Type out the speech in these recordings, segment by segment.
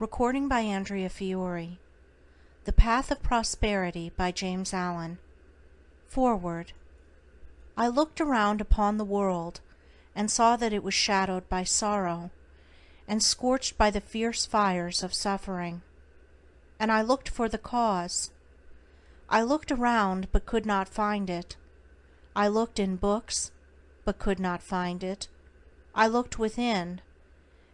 Recording by Andrea Fiore. The Path of Prosperity by James Allen. Foreword. I looked around upon the world, and saw that it was shadowed by sorrow, and scorched by the fierce fires of suffering. And I looked for the cause. I looked around, but could not find it. I looked in books, but could not find it. I looked within,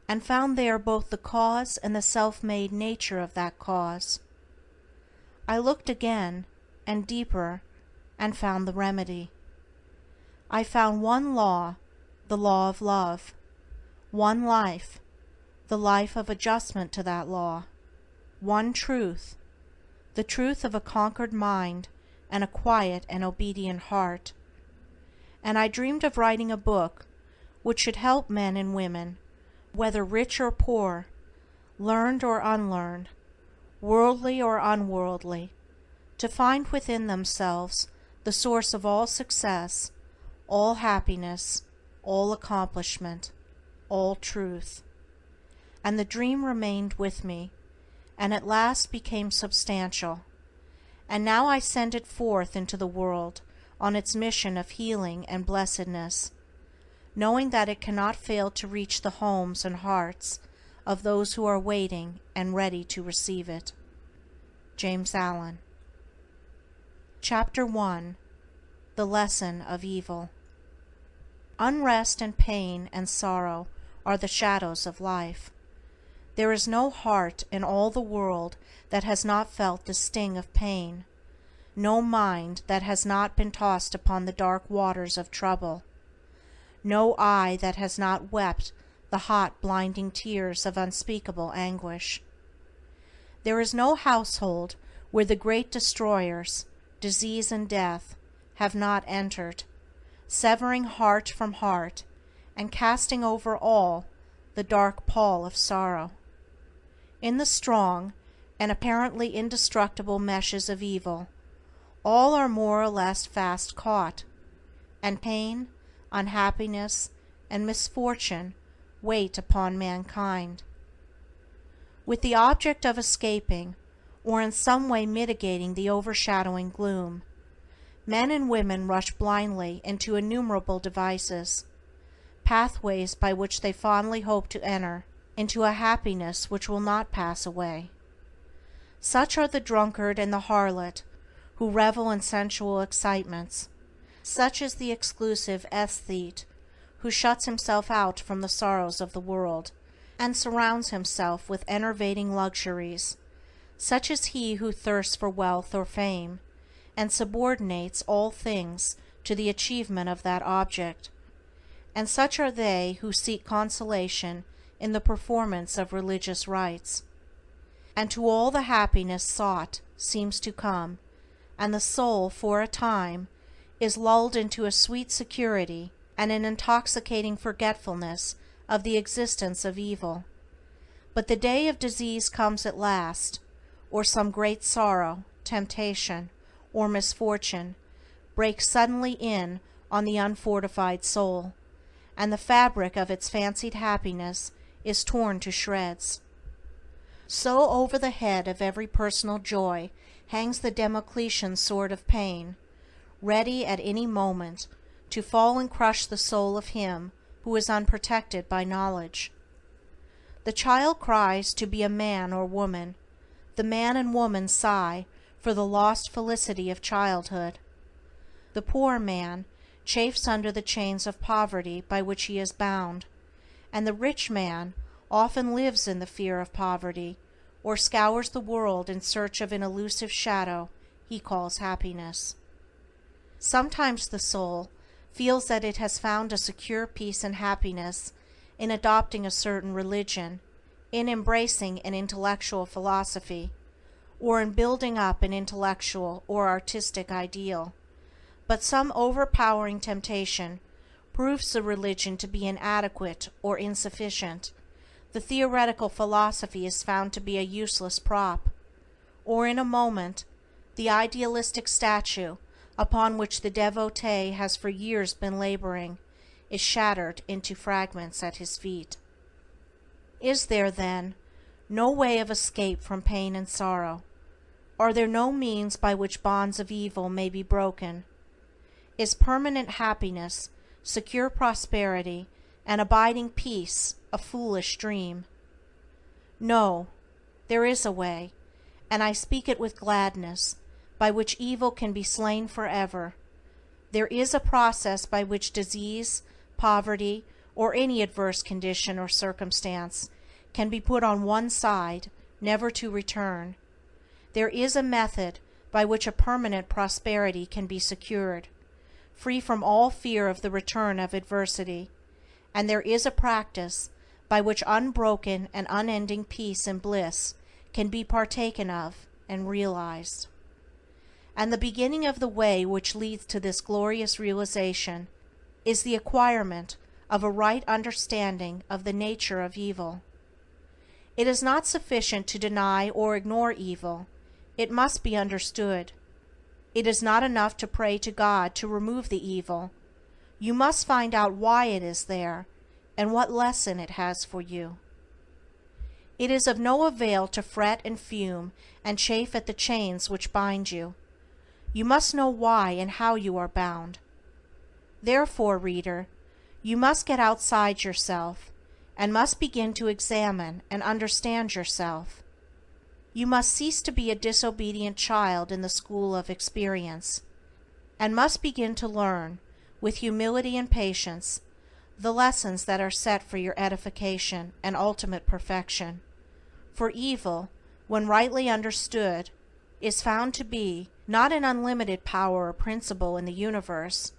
and found there both the cause and the self-made nature of that cause. I looked again, and deeper, and found the remedy. I found one law, the law of love; one life, the life of adjustment to that law; one truth, the truth of a conquered mind and a quiet and obedient heart. And I dreamed of writing a book which should help men and women, whether rich or poor, learned or unlearned, worldly or unworldly, to find within themselves the source of all success, all happiness, all accomplishment, all truth. And the dream remained with me, and at last became substantial, and now I send it forth into the world on its mission of healing and blessedness, knowing that it cannot fail to reach the homes and hearts of those who are waiting and ready to receive it. James Allen. Chapter 1. The Lesson of Evil. Unrest and pain and sorrow are the shadows of life. There is no heart in all the world that has not felt the sting of pain, no mind that has not been tossed upon the dark waters of trouble, no eye that has not wept the hot blinding tears of unspeakable anguish. There is no household where the great destroyers, disease and death, have not entered, severing heart from heart, and casting over all the dark pall of sorrow. In the strong and apparently indestructible meshes of evil, all are more or less fast caught, and pain, unhappiness, and misfortune wait upon mankind. With the object of escaping, or in some way mitigating the overshadowing gloom, men and women rush blindly into innumerable devices, pathways by which they fondly hope to enter into a happiness which will not pass away. Such are the drunkard and the harlot, who revel in sensual excitements. Such is the exclusive aesthete, who shuts himself out from the sorrows of the world, and surrounds himself with enervating luxuries. Such is he who thirsts for wealth or fame, and subordinates all things to the achievement of that object. And such are they who seek consolation in the performance of religious rites. And to all the happiness sought seems to come, and the soul, for a time, is lulled into a sweet security and an intoxicating forgetfulness of the existence of evil. But the day of disease comes at last, or some great sorrow, temptation, or misfortune breaks suddenly in on the unfortified soul, and the fabric of its fancied happiness is torn to shreds. So over the head of every personal joy hangs the Damocletian sword of pain, ready at any moment to fall and crush the soul of him who is unprotected by knowledge. The child cries to be a man or woman; the man and woman sigh for the lost felicity of childhood. The poor man chafes under the chains of poverty by which he is bound, and the rich man often lives in the fear of poverty, or scours the world in search of an elusive shadow he calls happiness. Sometimes the soul feels that it has found a secure peace and happiness in adopting a certain religion, in embracing an intellectual philosophy, or in building up an intellectual or artistic ideal, but some overpowering temptation proves the religion to be inadequate or insufficient, the theoretical philosophy is found to be a useless prop, or in a moment the idealistic statue upon which the devotee has for years been laboring is shattered into fragments at his feet. Is there, then, no way of escape from pain and sorrow? Are there no means by which bonds of evil may be broken? Is permanent happiness, secure prosperity, and abiding peace a foolish dream? No, there is a way, and I speak it with gladness, by which evil can be slain forever. There is a process by which disease, poverty, or any adverse condition or circumstance can be put on one side, never to return. There is a method by which a permanent prosperity can be secured, free from all fear of the return of adversity, and there is a practice by which unbroken and unending peace and bliss can be partaken of and realized. And the beginning of the way which leads to this glorious realization is the acquirement of a right understanding of the nature of evil. It is not sufficient to deny or ignore evil, it must be understood. It is not enough to pray to God to remove the evil. You must find out why it is there, and what lesson it has for you. It is of no avail to fret and fume and chafe at the chains which bind you. You must know why and how you are bound. Therefore, reader, you must get outside yourself, and must begin to examine and understand yourself. You must cease to be a disobedient child in the school of experience, and must begin to learn, with humility and patience, the lessons that are set for your edification and ultimate perfection. For evil, when rightly understood, is found to be not an unlimited power or principle in the universe,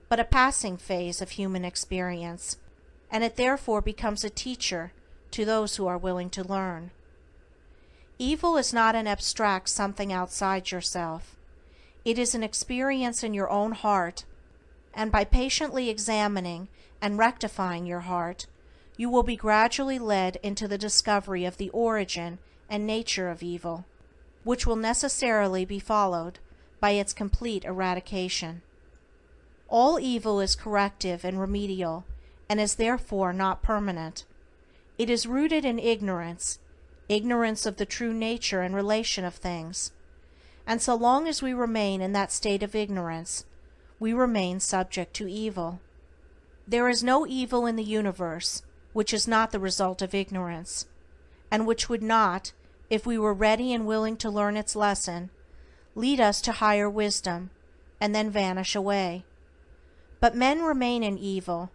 but a passing phase of human experience, and it therefore becomes a teacher to those who are willing to learn. Evil is not an abstract something outside yourself. It is an experience in your own heart, and by patiently examining and rectifying your heart, you will be gradually led into the discovery of the origin and nature of evil, which will necessarily be followed by its complete eradication. All evil is corrective and remedial, and is therefore not permanent. It is rooted in ignorance of the true nature and relation of things, and so long as we remain in that state of ignorance, we remain subject to evil. There is no evil in the universe which is not the result of ignorance, and which would not, if we were ready and willing to learn its lesson, lead us to higher wisdom, and then vanish away. But men remain in evil,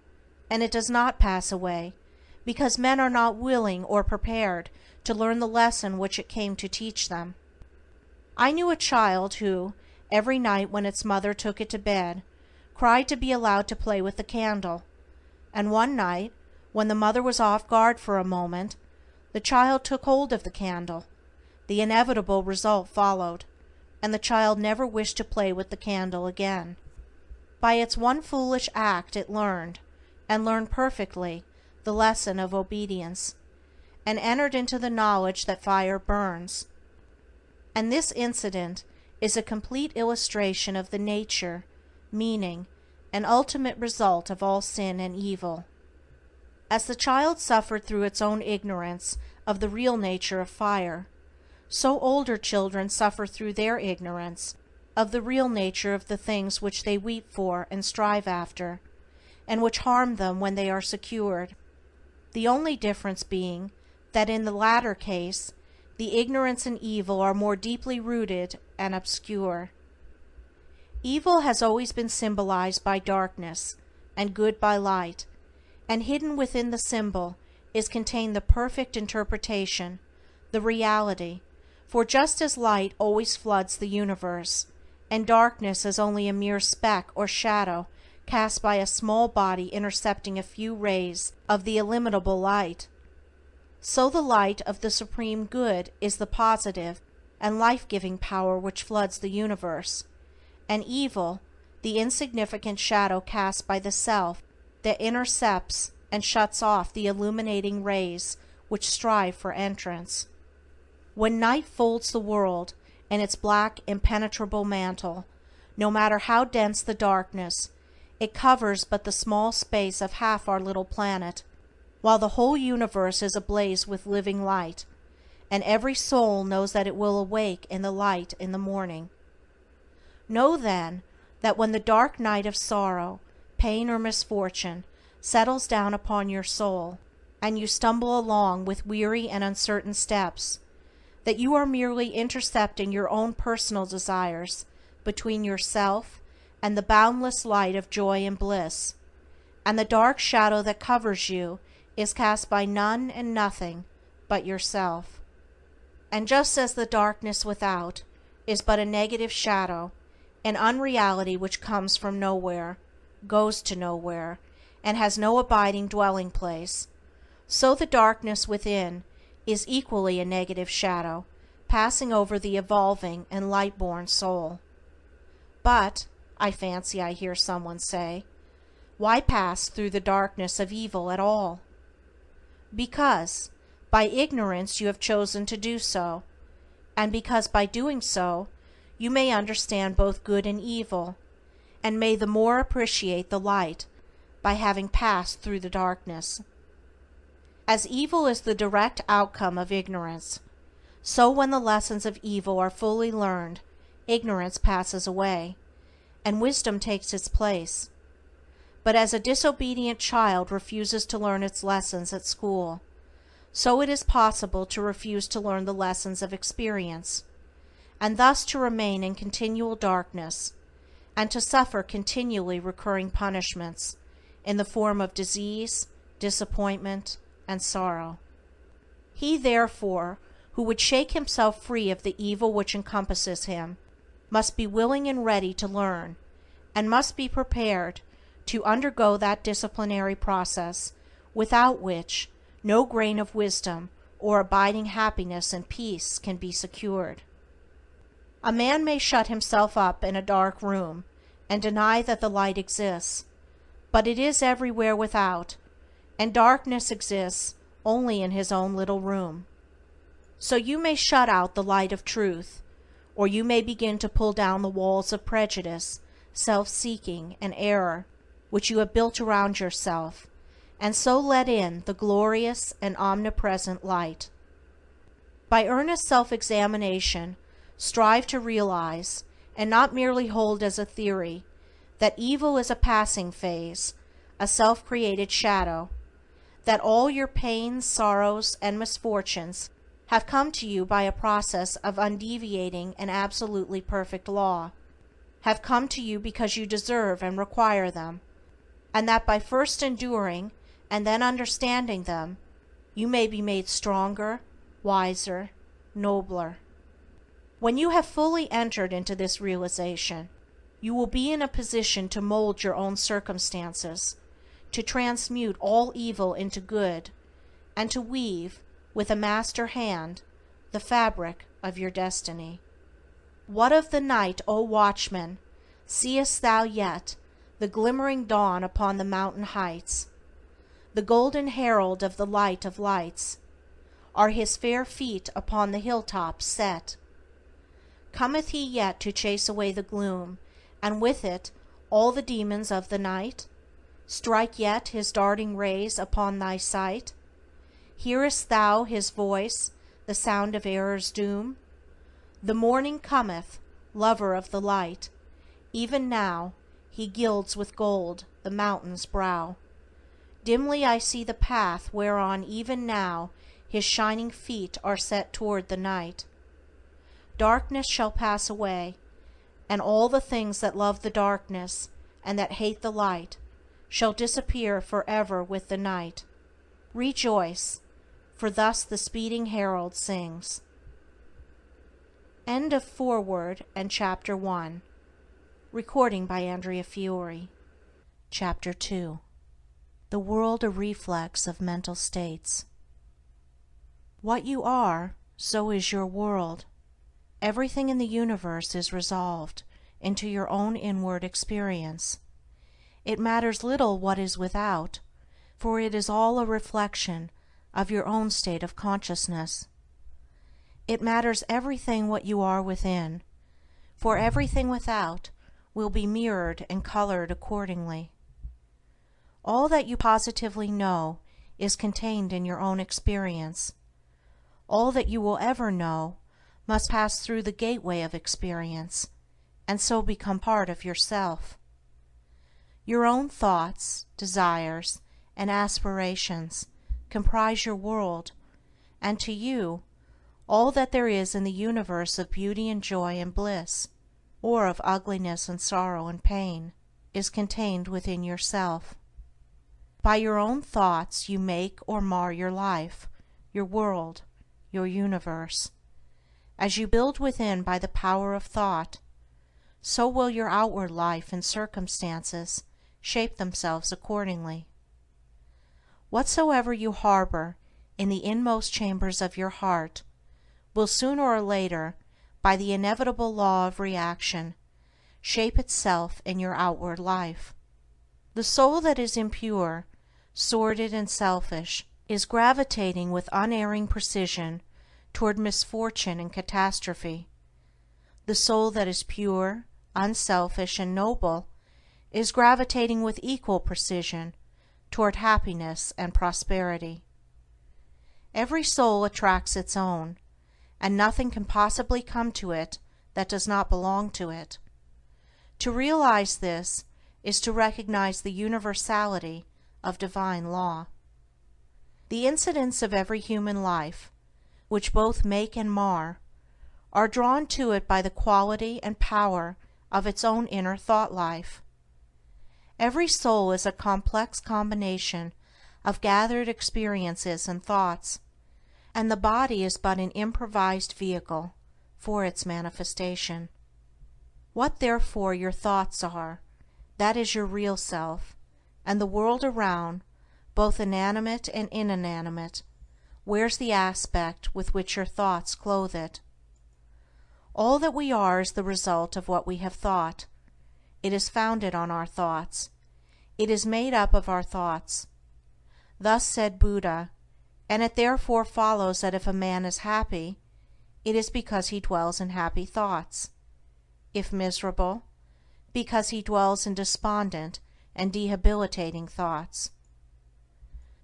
and it does not pass away, because men are not willing or prepared to learn the lesson which it came to teach them. I knew a child who, every night when its mother took it to bed, cried to be allowed to play with the candle, and one night, when the mother was off guard for a moment, the child took hold of the candle. The inevitable result followed, and the child never wished to play with the candle again. By its one foolish act it learned, and learned perfectly, the lesson of obedience, and entered into the knowledge that fire burns. And this incident is a complete illustration of the nature, meaning, and ultimate result of all sin and evil. As the child suffered through its own ignorance of the real nature of fire, so older children suffer through their ignorance of the real nature of the things which they weep for and strive after, and which harm them when they are secured, the only difference being that in the latter case the ignorance and evil are more deeply rooted and obscure. Evil has always been symbolized by darkness, and good by light, and hidden within the symbol is contained the perfect interpretation, the reality, for just as light always floods the universe, and darkness is only a mere speck or shadow cast by a small body intercepting a few rays of the illimitable light, so the light of the Supreme Good is the positive and life-giving power which floods the universe, and evil, the insignificant shadow cast by the self that intercepts and shuts off the illuminating rays which strive for entrance. When night folds the world in its black impenetrable mantle, no matter how dense the darkness, it covers but the small space of half our little planet, while the whole universe is ablaze with living light, and every soul knows that it will awake in the light in the morning. Know then that when the dark night of sorrow, pain, or misfortune settles down upon your soul, and you stumble along with weary and uncertain steps, that you are merely intercepting your own personal desires between yourself and the boundless light of joy and bliss, and the dark shadow that covers you is cast by none and nothing but yourself. And just as the darkness without is but a negative shadow, an unreality which comes from nowhere, goes to nowhere, and has no abiding dwelling place, so the darkness within is equally a negative shadow, passing over the evolving and light-born soul. But, I fancy I hear someone say, why pass through the darkness of evil at all? Because, by ignorance you have chosen to do so, and because by doing so you may understand both good and evil, and may the more appreciate the light by having passed through the darkness. As evil is the direct outcome of ignorance, so when the lessons of evil are fully learned, ignorance passes away, and wisdom takes its place. But as a disobedient child refuses to learn its lessons at school, so it is possible to refuse to learn the lessons of experience, and thus to remain in continual darkness, and to suffer continually recurring punishments in the form of disease, disappointment, and sorrow. He, therefore, who would shake himself free of the evil which encompasses him, must be willing and ready to learn, and must be prepared to undergo that disciplinary process without which no grain of wisdom or abiding happiness and peace can be secured. A man may shut himself up in a dark room and deny that the light exists, but it is everywhere without, and darkness exists only in his own little room. So you may shut out the light of truth, or you may begin to pull down the walls of prejudice, self-seeking, and error which you have built around yourself, and so let in the glorious and omnipresent light. By earnest self-examination, strive to realize, and not merely hold as a theory, that evil is a passing phase, a self-created shadow, that all your pains, sorrows, and misfortunes have come to you by a process of undeviating and absolutely perfect law, have come to you because you deserve and require them, and that by first enduring and then understanding them, you may be made stronger, wiser, nobler. When you have fully entered into this realization, you will be in a position to mold your own circumstances, to transmute all evil into good, and to weave, with a master hand, the fabric of your destiny. What of the night, O watchman? Seest thou yet the glimmering dawn upon the mountain heights? The golden herald of the light of lights, are his fair feet upon the hilltops set? Cometh he yet to chase away the gloom, and with it all the demons of the night? Strike yet his darting rays upon thy sight? Hearest thou his voice, the sound of error's doom? The morning cometh, lover of the light. Even now he gilds with gold the mountain's brow. Dimly I see the path whereon even now his shining feet are set toward the night. Darkness shall pass away, and all the things that love the darkness and that hate the light shall disappear forever with the night. Rejoice, for thus the speeding herald sings. End of Foreword and Chapter 1. Recording by Andrea Fiore. Chapter 2. The world a reflex of mental states. What you are, so is your world. Everything in the universe is resolved into your own inward experience. It matters little what is without, for it is all a reflection of your own state of consciousness. It matters everything what you are within, for everything without will be mirrored and colored accordingly. All that you positively know is contained in your own experience. All that you will ever know must pass through the gateway of experience, and so become part of yourself. Your own thoughts, desires, and aspirations comprise your world, and to you, all that there is in the universe of beauty and joy and bliss, or of ugliness and sorrow and pain, is contained within yourself. By your own thoughts you make or mar your life, your world, your universe. As you build within by the power of thought, so will your outward life and circumstances shape themselves accordingly. Whatsoever you harbor in the inmost chambers of your heart will sooner or later, by the inevitable law of reaction, shape itself in your outward life. The soul that is impure, sordid, and selfish is gravitating with unerring precision toward misfortune and catastrophe. The soul that is pure, unselfish, and noble is gravitating with equal precision toward happiness and prosperity. Every soul attracts its own, and nothing can possibly come to it that does not belong to it. To realize this is to recognize the universality of divine law. The incidents of every human life, which both make and mar, are drawn to it by the quality and power of its own inner thought life. Every soul is a complex combination of gathered experiences and thoughts, and the body is but an improvised vehicle for its manifestation. What therefore your thoughts are, that is your real self, and the world around, both inanimate and inanimate, wears the aspect with which your thoughts clothe it. All that we are is the result of what we have thought. It is founded on our thoughts. It is made up of our thoughts. Thus said Buddha, and it therefore follows that if a man is happy, it is because he dwells in happy thoughts; if miserable, because he dwells in despondent and debilitating thoughts.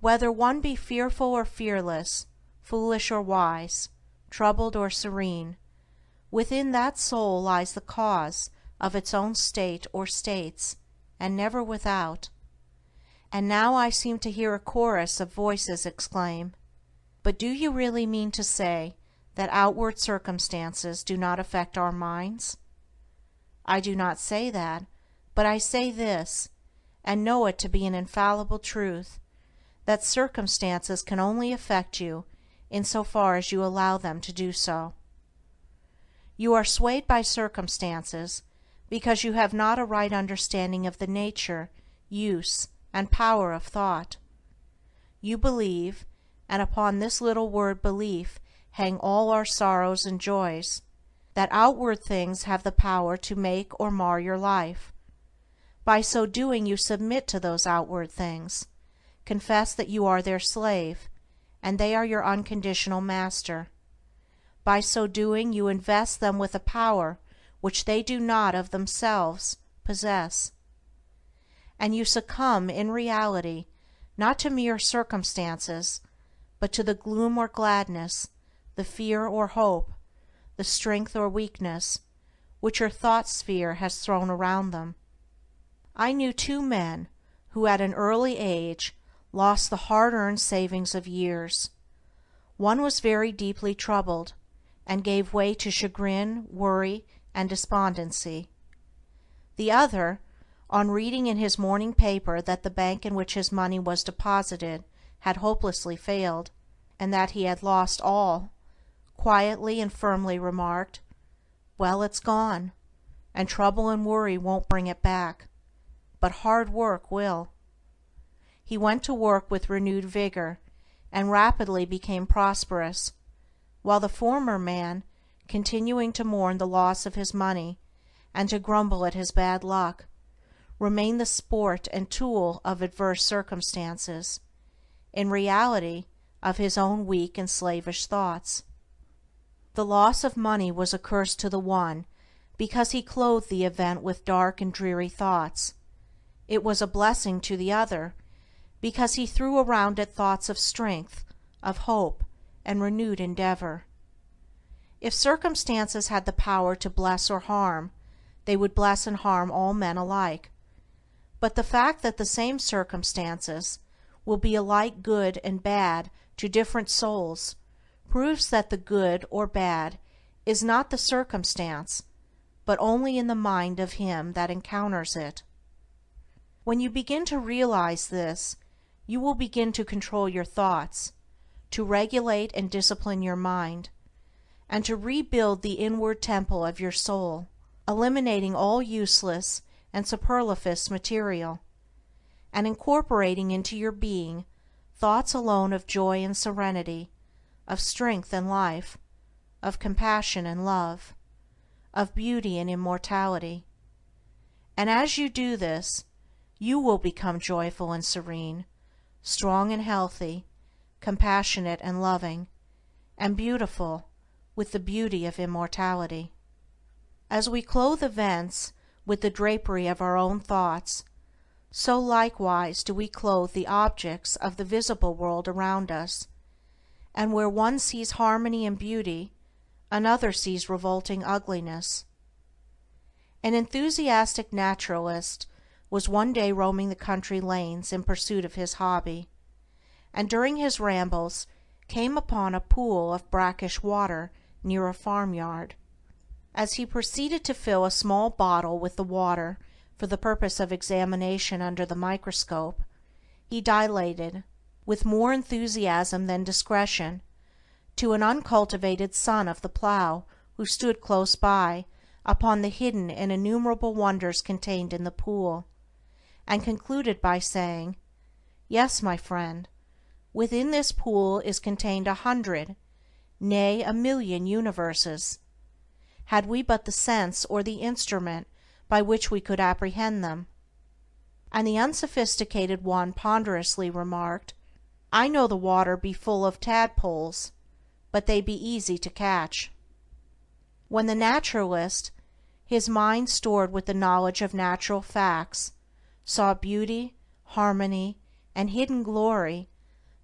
Whether one be fearful or fearless, foolish or wise, troubled or serene, within that soul lies the cause of its own state or states, and never without. And now I seem to hear a chorus of voices exclaim, "But do you really mean to say that outward circumstances do not affect our minds?" I do not say that, but I say this, and know it to be an infallible truth, that circumstances can only affect you in so far as you allow them to do so. You are swayed by circumstances because you have not a right understanding of the nature, use, and power of thought. You believe, and upon this little word belief hang all our sorrows and joys, that outward things have the power to make or mar your life. By so doing you submit to those outward things, confess that you are their slave, and they are your unconditional master. By so doing you invest them with a power which they do not of themselves possess. And you succumb in reality not to mere circumstances, but to the gloom or gladness, the fear or hope, the strength or weakness, which your thought sphere has thrown around them. I knew two men who at an early age lost the hard-earned savings of years. One was very deeply troubled, and gave way to chagrin, worry, and despondency. The other, on reading in his morning paper that the bank in which his money was deposited had hopelessly failed, and that he had lost all, quietly and firmly remarked, "Well, it's gone, and trouble and worry won't bring it back, but hard work will." He went to work with renewed vigor, and rapidly became prosperous, while the former man, continuing to mourn the loss of his money, and to grumble at his bad luck, remained the sport and tool of adverse circumstances, in reality of his own weak and slavish thoughts. The loss of money was a curse to the one because he clothed the event with dark and dreary thoughts. It was a blessing to the other because he threw around it thoughts of strength, of hope, and renewed endeavor. If circumstances had the power to bless or harm, they would bless and harm all men alike. But the fact that the same circumstances will be alike good and bad to different souls proves that the good or bad is not the circumstance, but only in the mind of him that encounters it. When you begin to realize this, you will begin to control your thoughts, to regulate and discipline your mind, and to rebuild the inward temple of your soul, eliminating all useless and superfluous material, and incorporating into your being thoughts alone of joy and serenity, of strength and life, of compassion and love, of beauty and immortality. And as you do this, you will become joyful and serene, strong and healthy, compassionate and loving, and beautiful with the beauty of immortality. As we clothe events with the drapery of our own thoughts, so likewise do we clothe the objects of the visible world around us, and where one sees harmony and beauty, another sees revolting ugliness. An enthusiastic naturalist was one day roaming the country lanes in pursuit of his hobby, and during his rambles came upon a pool of brackish water near a farmyard. As he proceeded to fill a small bottle with the water for the purpose of examination under the microscope, he dilated, with more enthusiasm than discretion, to an uncultivated son of the plough who stood close by, upon the hidden and innumerable wonders contained in the pool, and concluded by saying, "Yes, my friend, within this pool is contained 100, nay, 1,000,000 universes, had we but the sense or the instrument by which we could apprehend them." And the unsophisticated one ponderously remarked, "I know the water be full of tadpoles, but they be easy to catch." When the naturalist, his mind stored with the knowledge of natural facts, saw beauty, harmony, and hidden glory,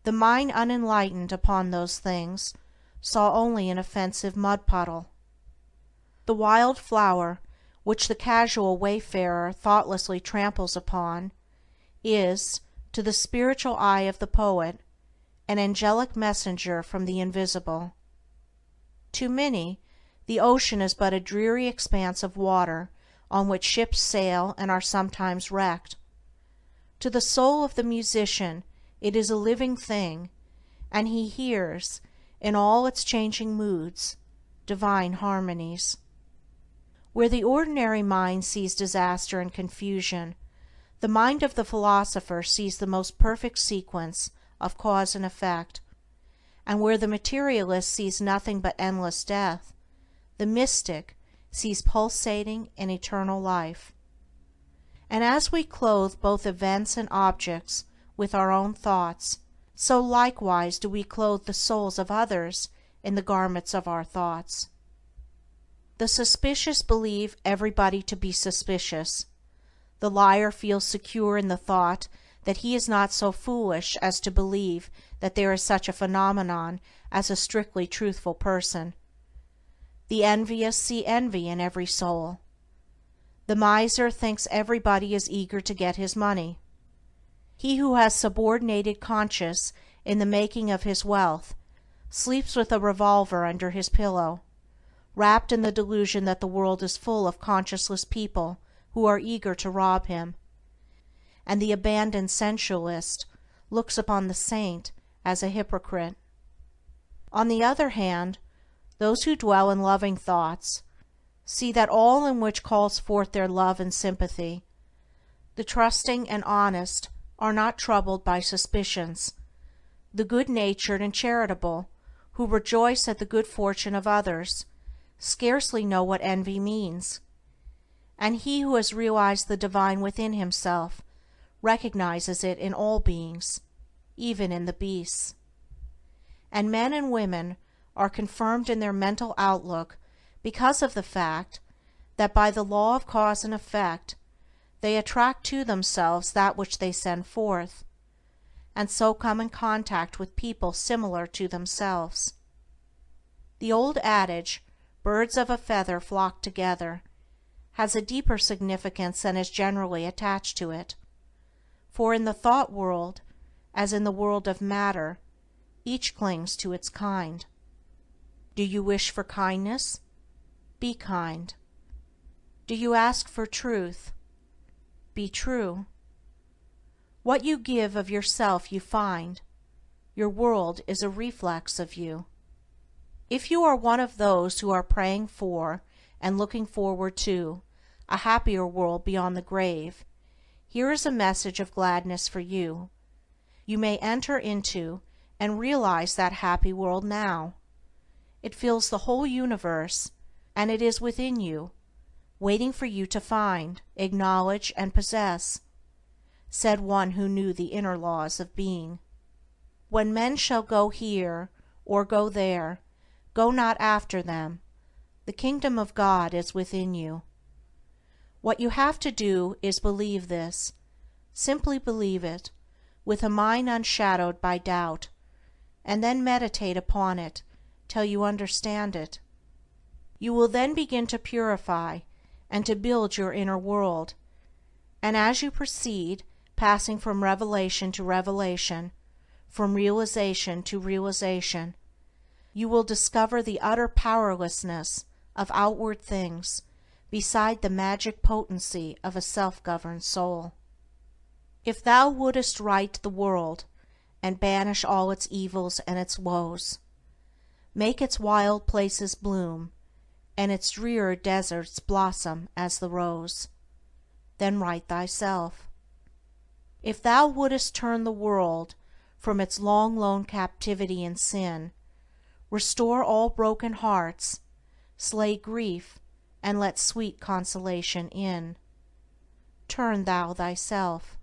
the mind unenlightened upon those things saw only an offensive mud puddle. The wild flower, which the casual wayfarer thoughtlessly tramples upon, is, to the spiritual eye of the poet, an angelic messenger from the invisible. To many, the ocean is but a dreary expanse of water on which ships sail and are sometimes wrecked. To the soul of the musician it is a living thing, and he hears, in all its changing moods, divine harmonies. Where the ordinary mind sees disaster and confusion, the mind of the philosopher sees the most perfect sequence of cause and effect, and where the materialist sees nothing but endless death, the mystic sees pulsating and eternal life. And as we clothe both events and objects with our own thoughts, so likewise do we clothe the souls of others in the garments of our thoughts. The suspicious believe everybody to be suspicious. The liar feels secure in the thought that he is not so foolish as to believe that there is such a phenomenon as a strictly truthful person. The envious see envy in every soul. The miser thinks everybody is eager to get his money. He who has subordinated conscience in the making of his wealth sleeps with a revolver under his pillow, wrapped in the delusion that the world is full of conscienceless people who are eager to rob him, and the abandoned sensualist looks upon the saint as a hypocrite. On the other hand, those who dwell in loving thoughts see that all in which calls forth their love and sympathy, the trusting and honest are not troubled by suspicions, the good-natured and charitable, who rejoice at the good fortune of others, scarcely know what envy means, and he who has realized the divine within himself recognizes it in all beings, even in the beasts. And men and women are confirmed in their mental outlook because of the fact that by the law of cause and effect they attract to themselves that which they send forth, and so come in contact with people similar to themselves. The old adage, "Birds of a feather flock together," has a deeper significance than is generally attached to it, for in the thought world, as in the world of matter, each clings to its kind. Do you wish for kindness? Be kind. Do you ask for truth? Be true. What you give of yourself you find. Your world is a reflex of you. If you are one of those who are praying for and looking forward to a happier world beyond the grave, here is a message of gladness for you. You may enter into and realize that happy world now. It fills the whole universe, and it is within you, waiting for you to find, acknowledge, and possess, said one who knew the inner laws of being. When men shall go here or go there, go not after them. The kingdom of God is within you. What you have to do is believe this. Simply believe it, with a mind unshadowed by doubt, and then meditate upon it till you understand it. You will then begin to purify and to build your inner world, and as you proceed, passing from revelation to revelation, from realization to realization, you will discover the utter powerlessness of outward things beside the magic potency of a self-governed soul. If thou wouldest right the world, and banish all its evils and its woes, make its wild places bloom, and its drear deserts blossom as the rose, then right thyself. If thou wouldest turn the world from its long lone captivity in sin, restore all broken hearts, slay grief, and let sweet consolation in, turn thou thyself.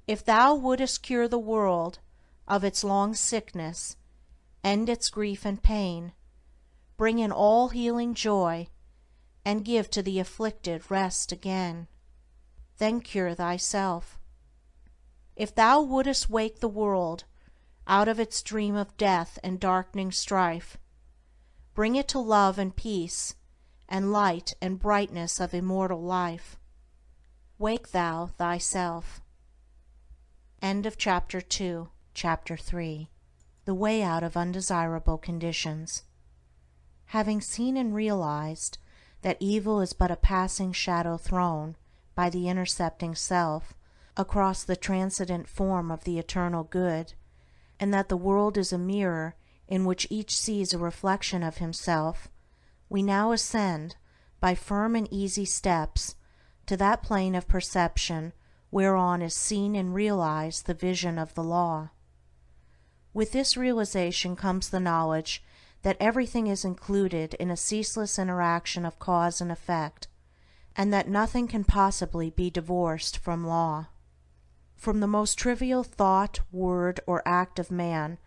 If thou wouldest cure the world of its long sickness, end its grief and pain, bring in all healing joy, and give to the afflicted rest again, then cure thyself. If thou wouldest wake the world out of its dream of death and darkening strife, bring it to love and peace, and light and brightness of immortal life, wake thou thyself. End of Chapter 2. Chapter 3. The Way Out of Undesirable Conditions. Having seen and realized that evil is but a passing shadow thrown by the intercepting self across the transcendent form of the eternal good, and that the world is a mirror in which each sees a reflection of himself, we now ascend, by firm and easy steps, to that plane of perception whereon is seen and realized the vision of the law. With this realization comes the knowledge that everything is included in a ceaseless interaction of cause and effect, and that nothing can possibly be divorced from law. From the most trivial thought, word, or act of man,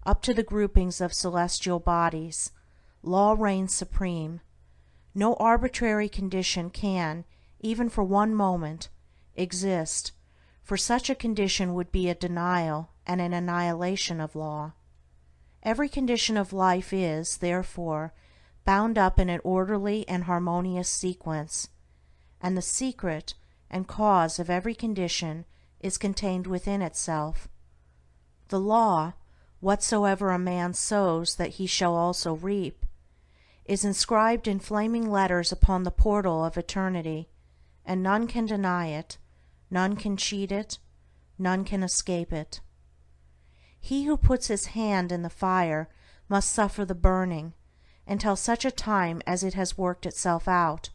up to the groupings of celestial bodies, law reigns supreme. No arbitrary condition can, even for one moment, exist, for such a condition would be a denial and an annihilation of law. Every condition of life is, therefore, bound up in an orderly and harmonious sequence, and the secret and cause of every condition is contained within itself. The law, "Whatsoever a man sows that he shall also reap," is inscribed in flaming letters upon the portal of eternity, and none can deny it, none can cheat it, none can escape it. He who puts his hand in the fire must suffer the burning until such a time as it has worked itself out,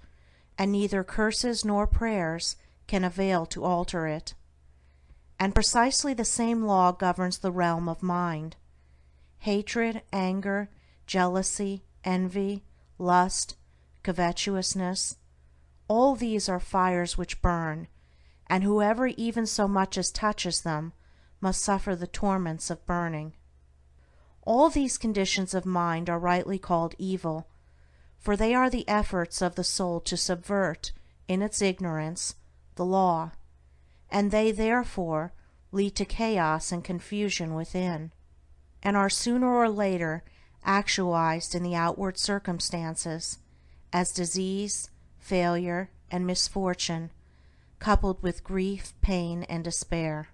and neither curses nor prayers can avail to alter it. And precisely the same law governs the realm of mind. Hatred, anger, jealousy, envy, lust, covetousness, all these are fires which burn, and whoever even so much as touches them must suffer the torments of burning. All these conditions of mind are rightly called evil, for they are the efforts of the soul to subvert, in its ignorance, the law, and they therefore lead to chaos and confusion within, and are sooner or later actualized in the outward circumstances as disease, failure, and misfortune, coupled with grief, pain, and despair.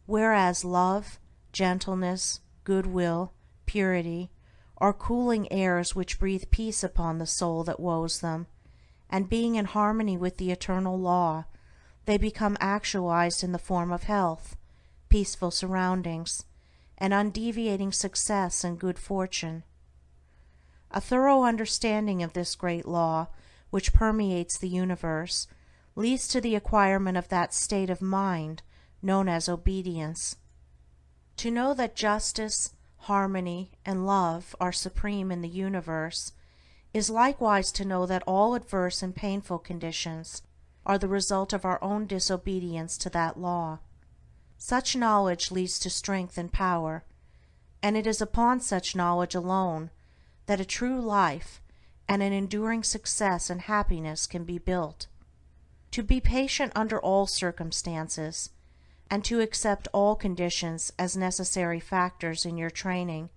Whereas love, gentleness, goodwill, purity are cooling airs which breathe peace upon the soul that woes them, and being in harmony with the eternal law, they become actualized in the form of health, peaceful surroundings, and undeviating success and good fortune. A thorough understanding of this great law, which permeates the universe, leads to the acquirement of that state of mind known as obedience. To know that justice, harmony, and love are supreme in the universe is likewise to know that all adverse and painful conditions are the result of our own disobedience to that law. Such knowledge leads to strength and power, and it is upon such knowledge alone that a true life and an enduring success and happiness can be built. To be patient under all circumstances, and to accept all conditions as necessary factors in your training,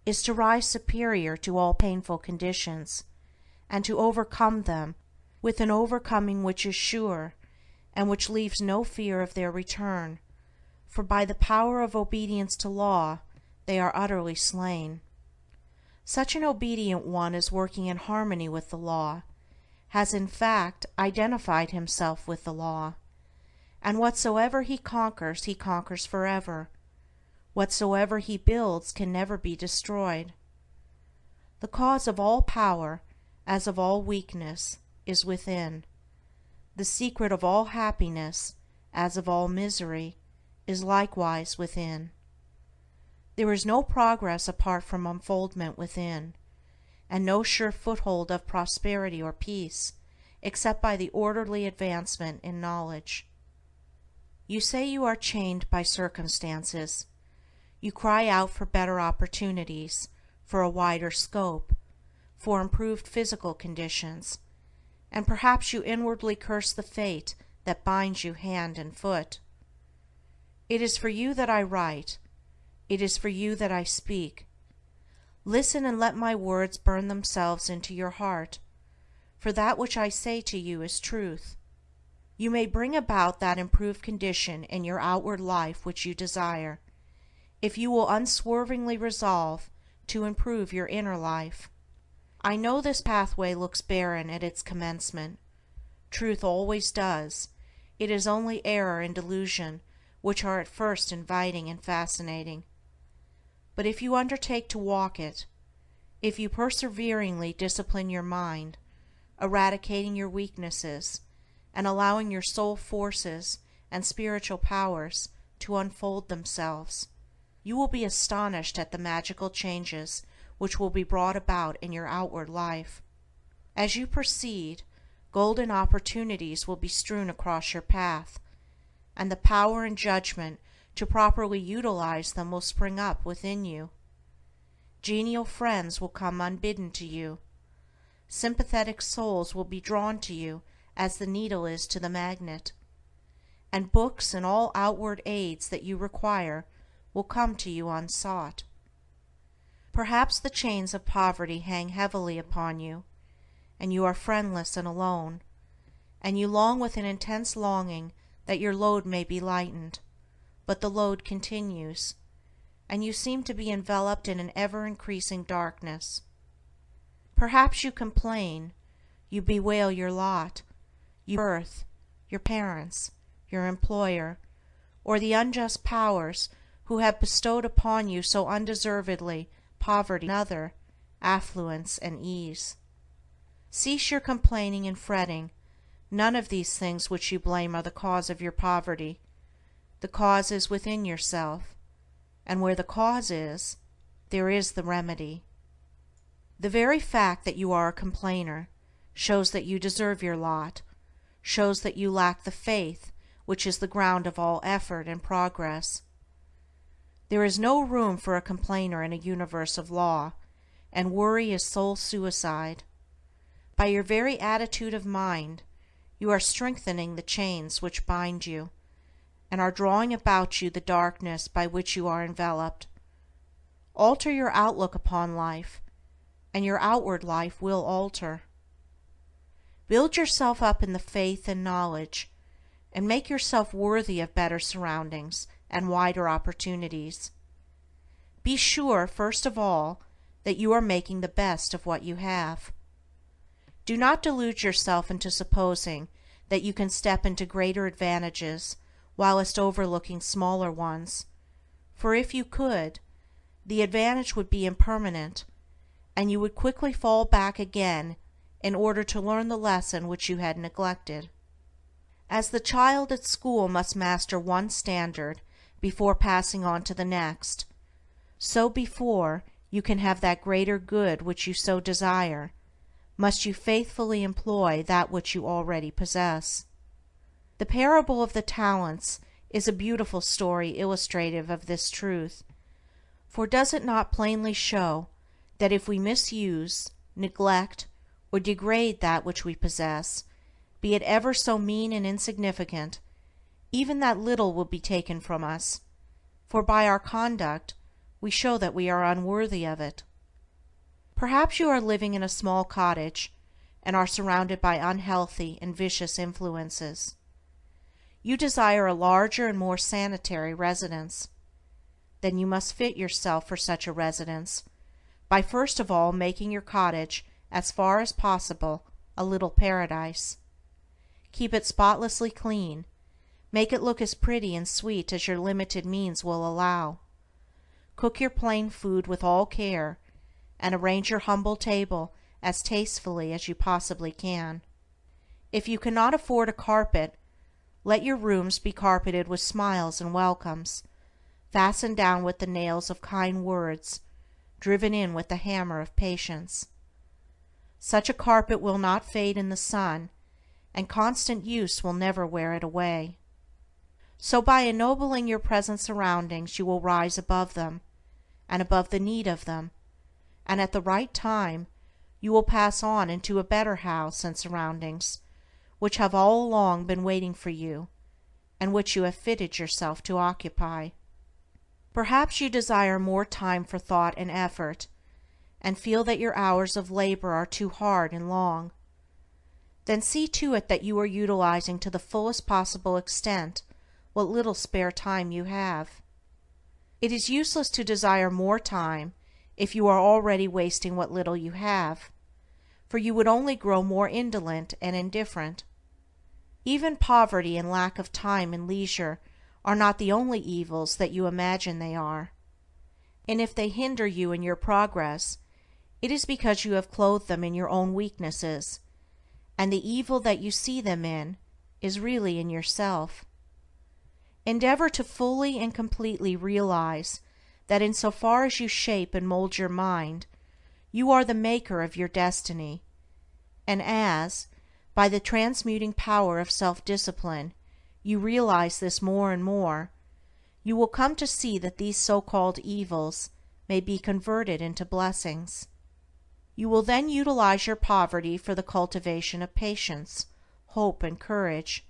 is to rise superior to all painful conditions, and to overcome them with an overcoming which is sure, and which leaves no fear of their return, for by the power of obedience to law they are utterly slain. Such an obedient one is working in harmony with the law, has in fact identified himself with the law, and whatsoever he conquers forever. Whatsoever he builds can never be destroyed. The cause of all power, as of all weakness, is within. The secret of all happiness, as of all misery, is likewise within. There is no progress apart from unfoldment within, and no sure foothold of prosperity or peace except by the orderly advancement in knowledge. You say you are chained by circumstances. You cry out for better opportunities, for a wider scope, for improved physical conditions, and perhaps you inwardly curse the fate that binds you hand and foot. It is for you that I write. It is for you that I speak. Listen and let my words burn themselves into your heart, for that which I say to you is truth. You may bring about that improved condition in your outward life which you desire, if you will unswervingly resolve to improve your inner life. I know this pathway looks barren at its commencement. Truth always does. It is only error and delusion which are at first inviting and fascinating. But if you undertake to walk it, if you perseveringly discipline your mind, eradicating your weaknesses, and allowing your soul forces and spiritual powers to unfold themselves, you will be astonished at the magical changes which will be brought about in your outward life. As you proceed, golden opportunities will be strewn across your path, and the power and judgment to properly utilize them will spring up within you. Genial friends will come unbidden to you. Sympathetic souls will be drawn to you as the needle is to the magnet, and books and all outward aids that you require will come to you unsought. Perhaps the chains of poverty hang heavily upon you, and you are friendless and alone, and you long with an intense longing that your load may be lightened, but the load continues, and you seem to be enveloped in an ever-increasing darkness. Perhaps you complain, you bewail your lot, your birth, your parents, your employer, or the unjust powers who have bestowed upon you so undeservedly poverty and other, affluence and ease. Cease your complaining and fretting. None of these things which you blame are the cause of your poverty. The cause is within yourself, and where the cause is, there is the remedy. The very fact that you are a complainer shows that you deserve your lot, shows that you lack the faith which is the ground of all effort and progress. There is no room for a complainer in a universe of law, and worry is soul suicide. By your very attitude of mind, you are strengthening the chains which bind you, and are drawing about you the darkness by which you are enveloped. Alter your outlook upon life, and your outward life will alter. Build yourself up in the faith and knowledge, and make yourself worthy of better surroundings and wider opportunities. Be sure, first of all, that you are making the best of what you have. Do not delude yourself into supposing that you can step into greater advantages whilst overlooking smaller ones, for if you could, the advantage would be impermanent, and you would quickly fall back again in order to learn the lesson which you had neglected. As the child at school must master one standard before passing on to the next, so before you can have that greater good which you so desire, must you faithfully employ that which you already possess. The parable of the talents is a beautiful story illustrative of this truth, for does it not plainly show that if we misuse, neglect, or degrade that which we possess, be it ever so mean and insignificant, even that little will be taken from us, for by our conduct we show that we are unworthy of it. Perhaps you are living in a small cottage, and are surrounded by unhealthy and vicious influences. You desire a larger and more sanitary residence. Then you must fit yourself for such a residence by first of all making your cottage as far as possible a little paradise. Keep it spotlessly clean, make it look as pretty and sweet as your limited means will allow. Cook your plain food with all care, and arrange your humble table as tastefully as you possibly can. If you cannot afford a carpet, let your rooms be carpeted with smiles and welcomes, fastened down with the nails of kind words, driven in with the hammer of patience. Such a carpet will not fade in the sun, and constant use will never wear it away. So by ennobling your present surroundings you will rise above them, and above the need of them, and at the right time you will pass on into a better house and surroundings, which have all along been waiting for you, and which you have fitted yourself to occupy. Perhaps you desire more time for thought and effort, and feel that your hours of labor are too hard and long. Then see to it that you are utilizing to the fullest possible extent what little spare time you have. It is useless to desire more time if you are already wasting what little you have, for you would only grow more indolent and indifferent. Even poverty and lack of time and leisure are not the only evils that you imagine they are, and if they hinder you in your progress, it is because you have clothed them in your own weaknesses, and the evil that you see them in is really in yourself. Endeavor to fully and completely realize that in so far as you shape and mold your mind, you are the maker of your destiny, and as, by the transmuting power of self-discipline, you realize this more and more, you will come to see that these so-called evils may be converted into blessings. You will then utilize your poverty for the cultivation of patience, hope, and courage,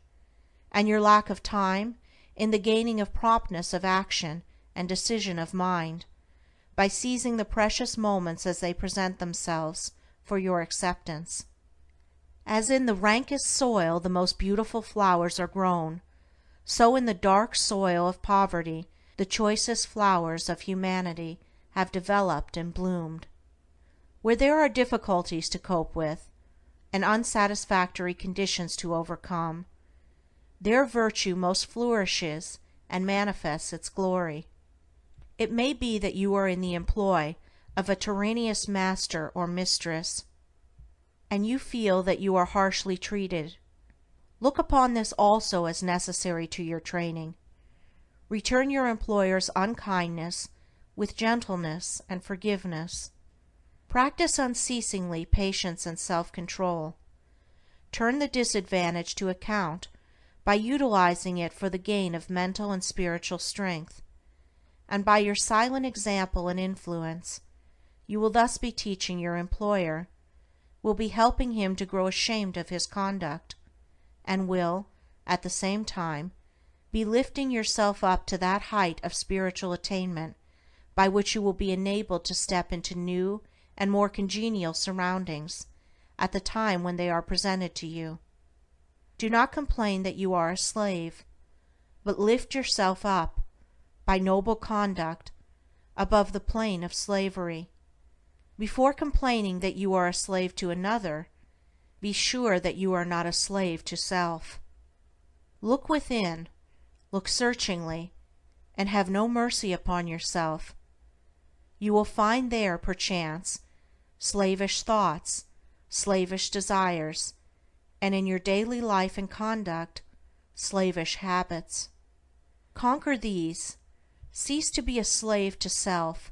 and your lack of time in the gaining of promptness of action and decision of mind, by seizing the precious moments as they present themselves for your acceptance. As in the rankest soil the most beautiful flowers are grown, so in the dark soil of poverty the choicest flowers of humanity have developed and bloomed. Where there are difficulties to cope with, and unsatisfactory conditions to overcome, there virtue most flourishes and manifests its glory. It may be that you are in the employ of a tyrannous master or mistress, and you feel that you are harshly treated. Look upon this also as necessary to your training. Return your employer's unkindness with gentleness and forgiveness. Practice unceasingly patience and self-control. Turn the disadvantage to account by utilizing it for the gain of mental and spiritual strength, and by your silent example and influence, you will thus be teaching your employer, will be helping him to grow ashamed of his conduct, and will, at the same time, Be lifting yourself up to that height of spiritual attainment by which you will be enabled to step into new and more congenial surroundings at the time when they are presented to you. Do not complain that you are a slave, but lift yourself up, by noble conduct, above the plane of slavery. Before complaining that you are a slave to another, be sure that you are not a slave to self. Look within, look searchingly, and have no mercy upon yourself. You will find there, perchance, slavish thoughts, slavish desires, and in your daily life and conduct, slavish habits. Conquer these, cease to be a slave to self,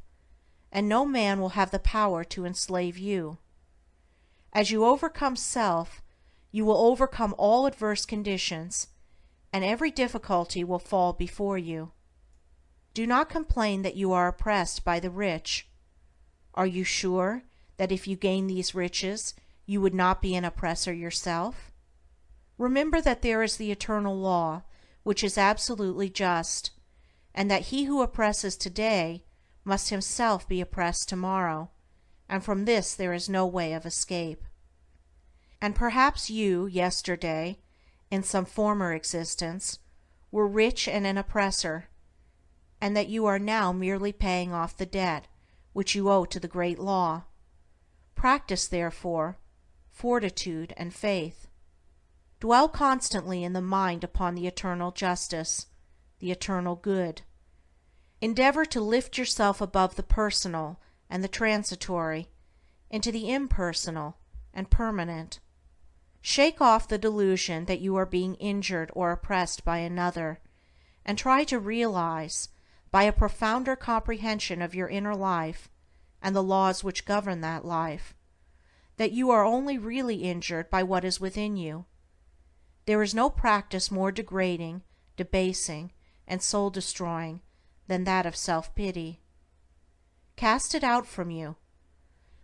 and no man will have the power to enslave you. As you overcome self, you will overcome all adverse conditions, and every difficulty will fall before you. Do not complain that you are oppressed by the rich. Are you sure that if you gain these riches, you would not be an oppressor yourself? Remember that there is the eternal law, which is absolutely just, and that he who oppresses today must himself be oppressed tomorrow, and from this there is no way of escape. And perhaps you, yesterday, in some former existence, were rich and an oppressor, and that you are now merely paying off the debt which you owe to the great law. Practice, therefore, fortitude and faith. Dwell constantly in the mind upon the eternal justice, the eternal good. Endeavor to lift yourself above the personal and the transitory into the impersonal and permanent. Shake off the delusion that you are being injured or oppressed by another, and try to realize, by a profounder comprehension of your inner life and the laws which govern that life, that you are only really injured by what is within you. There is no practice more degrading, debasing, and soul-destroying than that of self-pity. Cast it out from you.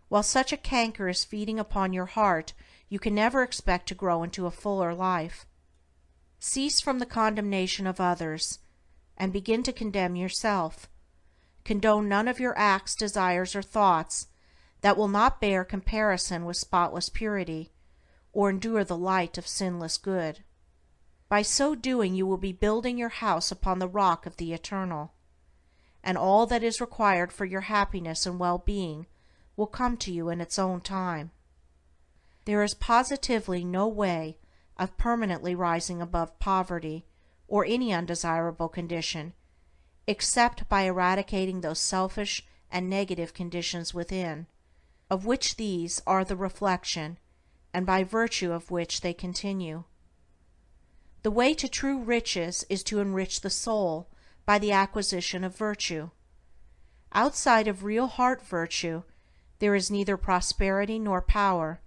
While such a canker is feeding upon your heart, you can never expect to grow into a fuller life. Cease from the condemnation of others, and begin to condemn yourself. Condone none of your acts, desires, or thoughts that will not bear comparison with spotless purity, or endure the light of sinless good. By so doing you will be building your house upon the rock of the eternal, and all that is required for your happiness and well-being will come to you in its own time. There is positively no way of permanently rising above poverty or any undesirable condition, except by eradicating those selfish and negative conditions within, of which these are the reflection, and by virtue of which they continue. The way to true riches is to enrich the soul by the acquisition of virtue. Outside of real heart virtue there is neither prosperity nor power,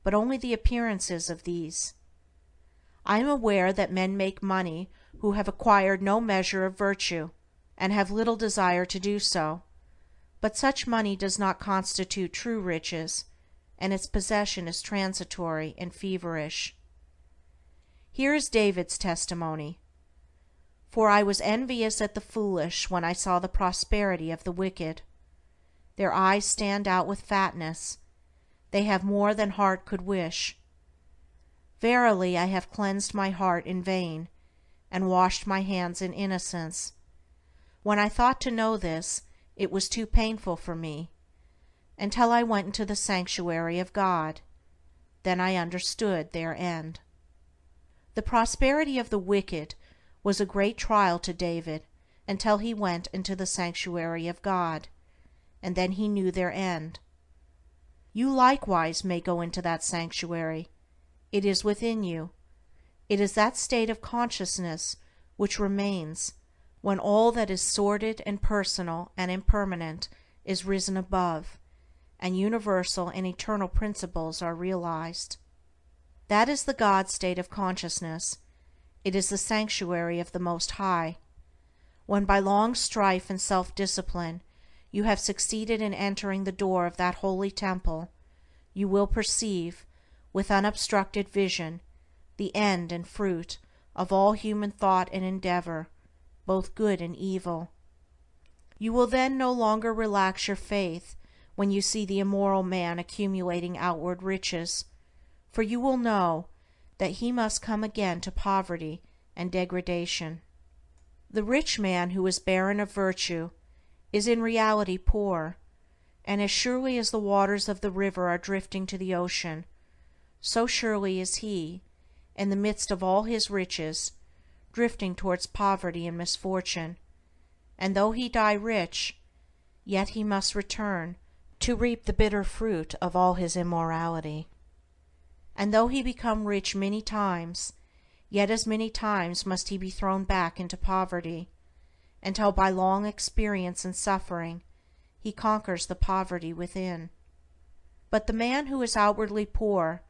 but only the appearances of these. I am aware that men make money who have acquired no measure of virtue, and have little desire to do so, but such money does not constitute true riches, and its possession is transitory and feverish. Here is David's testimony: For I was envious at the foolish when I saw the prosperity of the wicked. Their eyes stand out with fatness, they have more than heart could wish. Verily I have cleansed my heart in vain, and washed my hands in innocence. When I thought to know this, it was too painful for me, until I went into the sanctuary of God. Then I understood their end. The prosperity of the wicked was a great trial to David until he went into the sanctuary of God, and then he knew their end. You likewise may go into that sanctuary. It is within you. It is that state of consciousness which remains when all that is sordid and personal and impermanent is risen above, and universal and eternal principles are realized. That is the God state of consciousness. It is the sanctuary of the Most High. When by long strife and self-discipline you have succeeded in entering the door of that holy temple, you will perceive, with unobstructed vision, the end and fruit of all human thought and endeavor, both good and evil. You will then no longer relax your faith when you see the immoral man accumulating outward riches, for you will know that he must come again to poverty and degradation. The rich man who is barren of virtue is in reality poor, and as surely as the waters of the river are drifting to the ocean, so surely is he, in the midst of all his riches, drifting towards poverty and misfortune, and though he die rich, yet he must return to reap the bitter fruit of all his immorality. And though he become rich many times, yet as many times must he be thrown back into poverty, until by long experience and suffering he conquers the poverty within. But the man who is outwardly poor,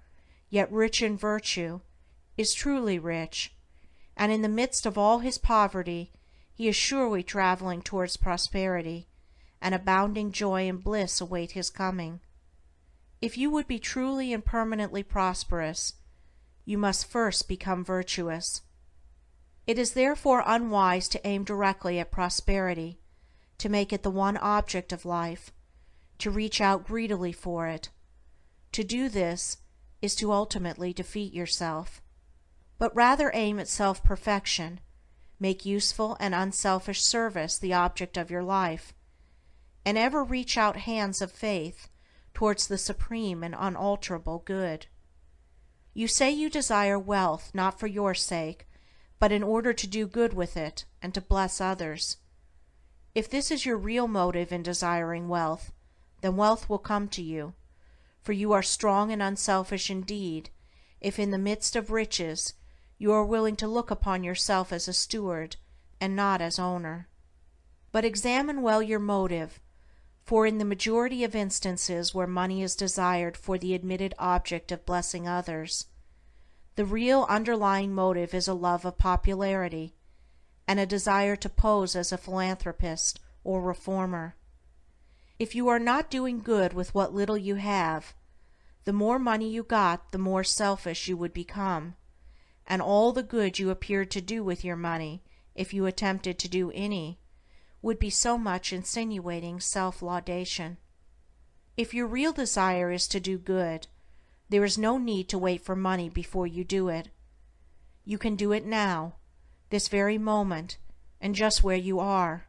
yet rich in virtue, is truly rich, and in the midst of all his poverty he is surely traveling towards prosperity, and abounding joy and bliss await his coming. If you would be truly and permanently prosperous, you must first become virtuous. It is therefore unwise to aim directly at prosperity, to make it the one object of life, to reach out greedily for it. To do this is to ultimately defeat yourself. But rather aim at self-perfection, make useful and unselfish service the object of your life, and ever reach out hands of faith towards the supreme and unalterable good. You say you desire wealth not for your sake, but in order to do good with it and to bless others. If this is your real motive in desiring wealth, then wealth will come to you, for you are strong and unselfish indeed if in the midst of riches you are willing to look upon yourself as a steward and not as owner. But examine well your motive, for in the majority of instances where money is desired for the admitted object of blessing others, the real underlying motive is a love of popularity, and a desire to pose as a philanthropist or reformer. If you are not doing good with what little you have, the more money you got the more selfish you would become, and all the good you appeared to do with your money, if you attempted to do any, would be so much insinuating self-laudation. If your real desire is to do good, there is no need to wait for money before you do it. You can do it now, this very moment, and just where you are.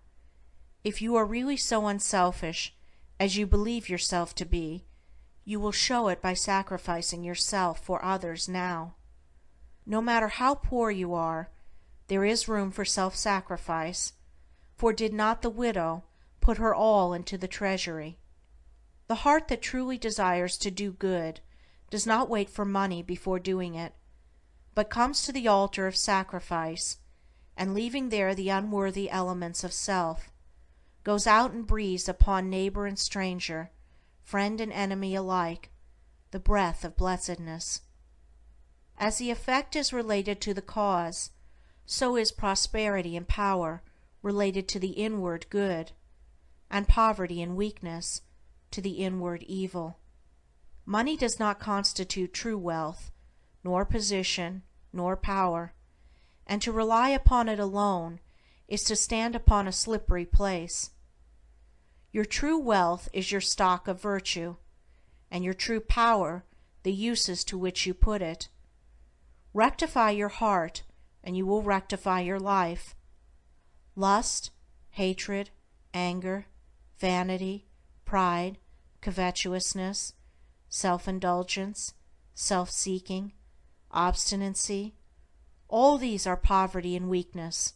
If you are really so unselfish as you believe yourself to be, you will show it by sacrificing yourself for others now. No matter how poor you are, there is room for self-sacrifice, for did not the widow put her all into the treasury? The heart that truly desires to do good does not wait for money before doing it, but comes to the altar of sacrifice, and leaving there the unworthy elements of self, goes out and breathes upon neighbor and stranger, friend and enemy alike, the breath of blessedness. As the effect is related to the cause, so is prosperity and power related to the inward good, and poverty and weakness to the inward evil. Money does not constitute true wealth, nor position, nor power, and to rely upon it alone is to stand upon a slippery place. Your true wealth is your stock of virtue, and your true power the uses to which you put it. Rectify your heart, and you will rectify your life. Lust, hatred, anger, vanity, pride, covetousness, self-indulgence, self-seeking, obstinacy, all these are poverty and weakness,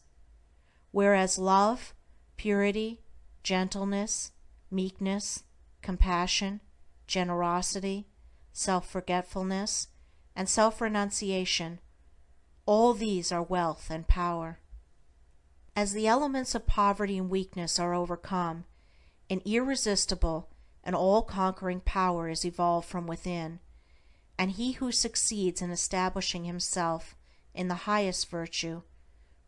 whereas love, purity, gentleness, meekness, compassion, generosity, self-forgetfulness, and self-renunciation, all these are wealth and power. As the elements of poverty and weakness are overcome, an irresistible and all-conquering power is evolved from within, and he who succeeds in establishing himself in the highest virtue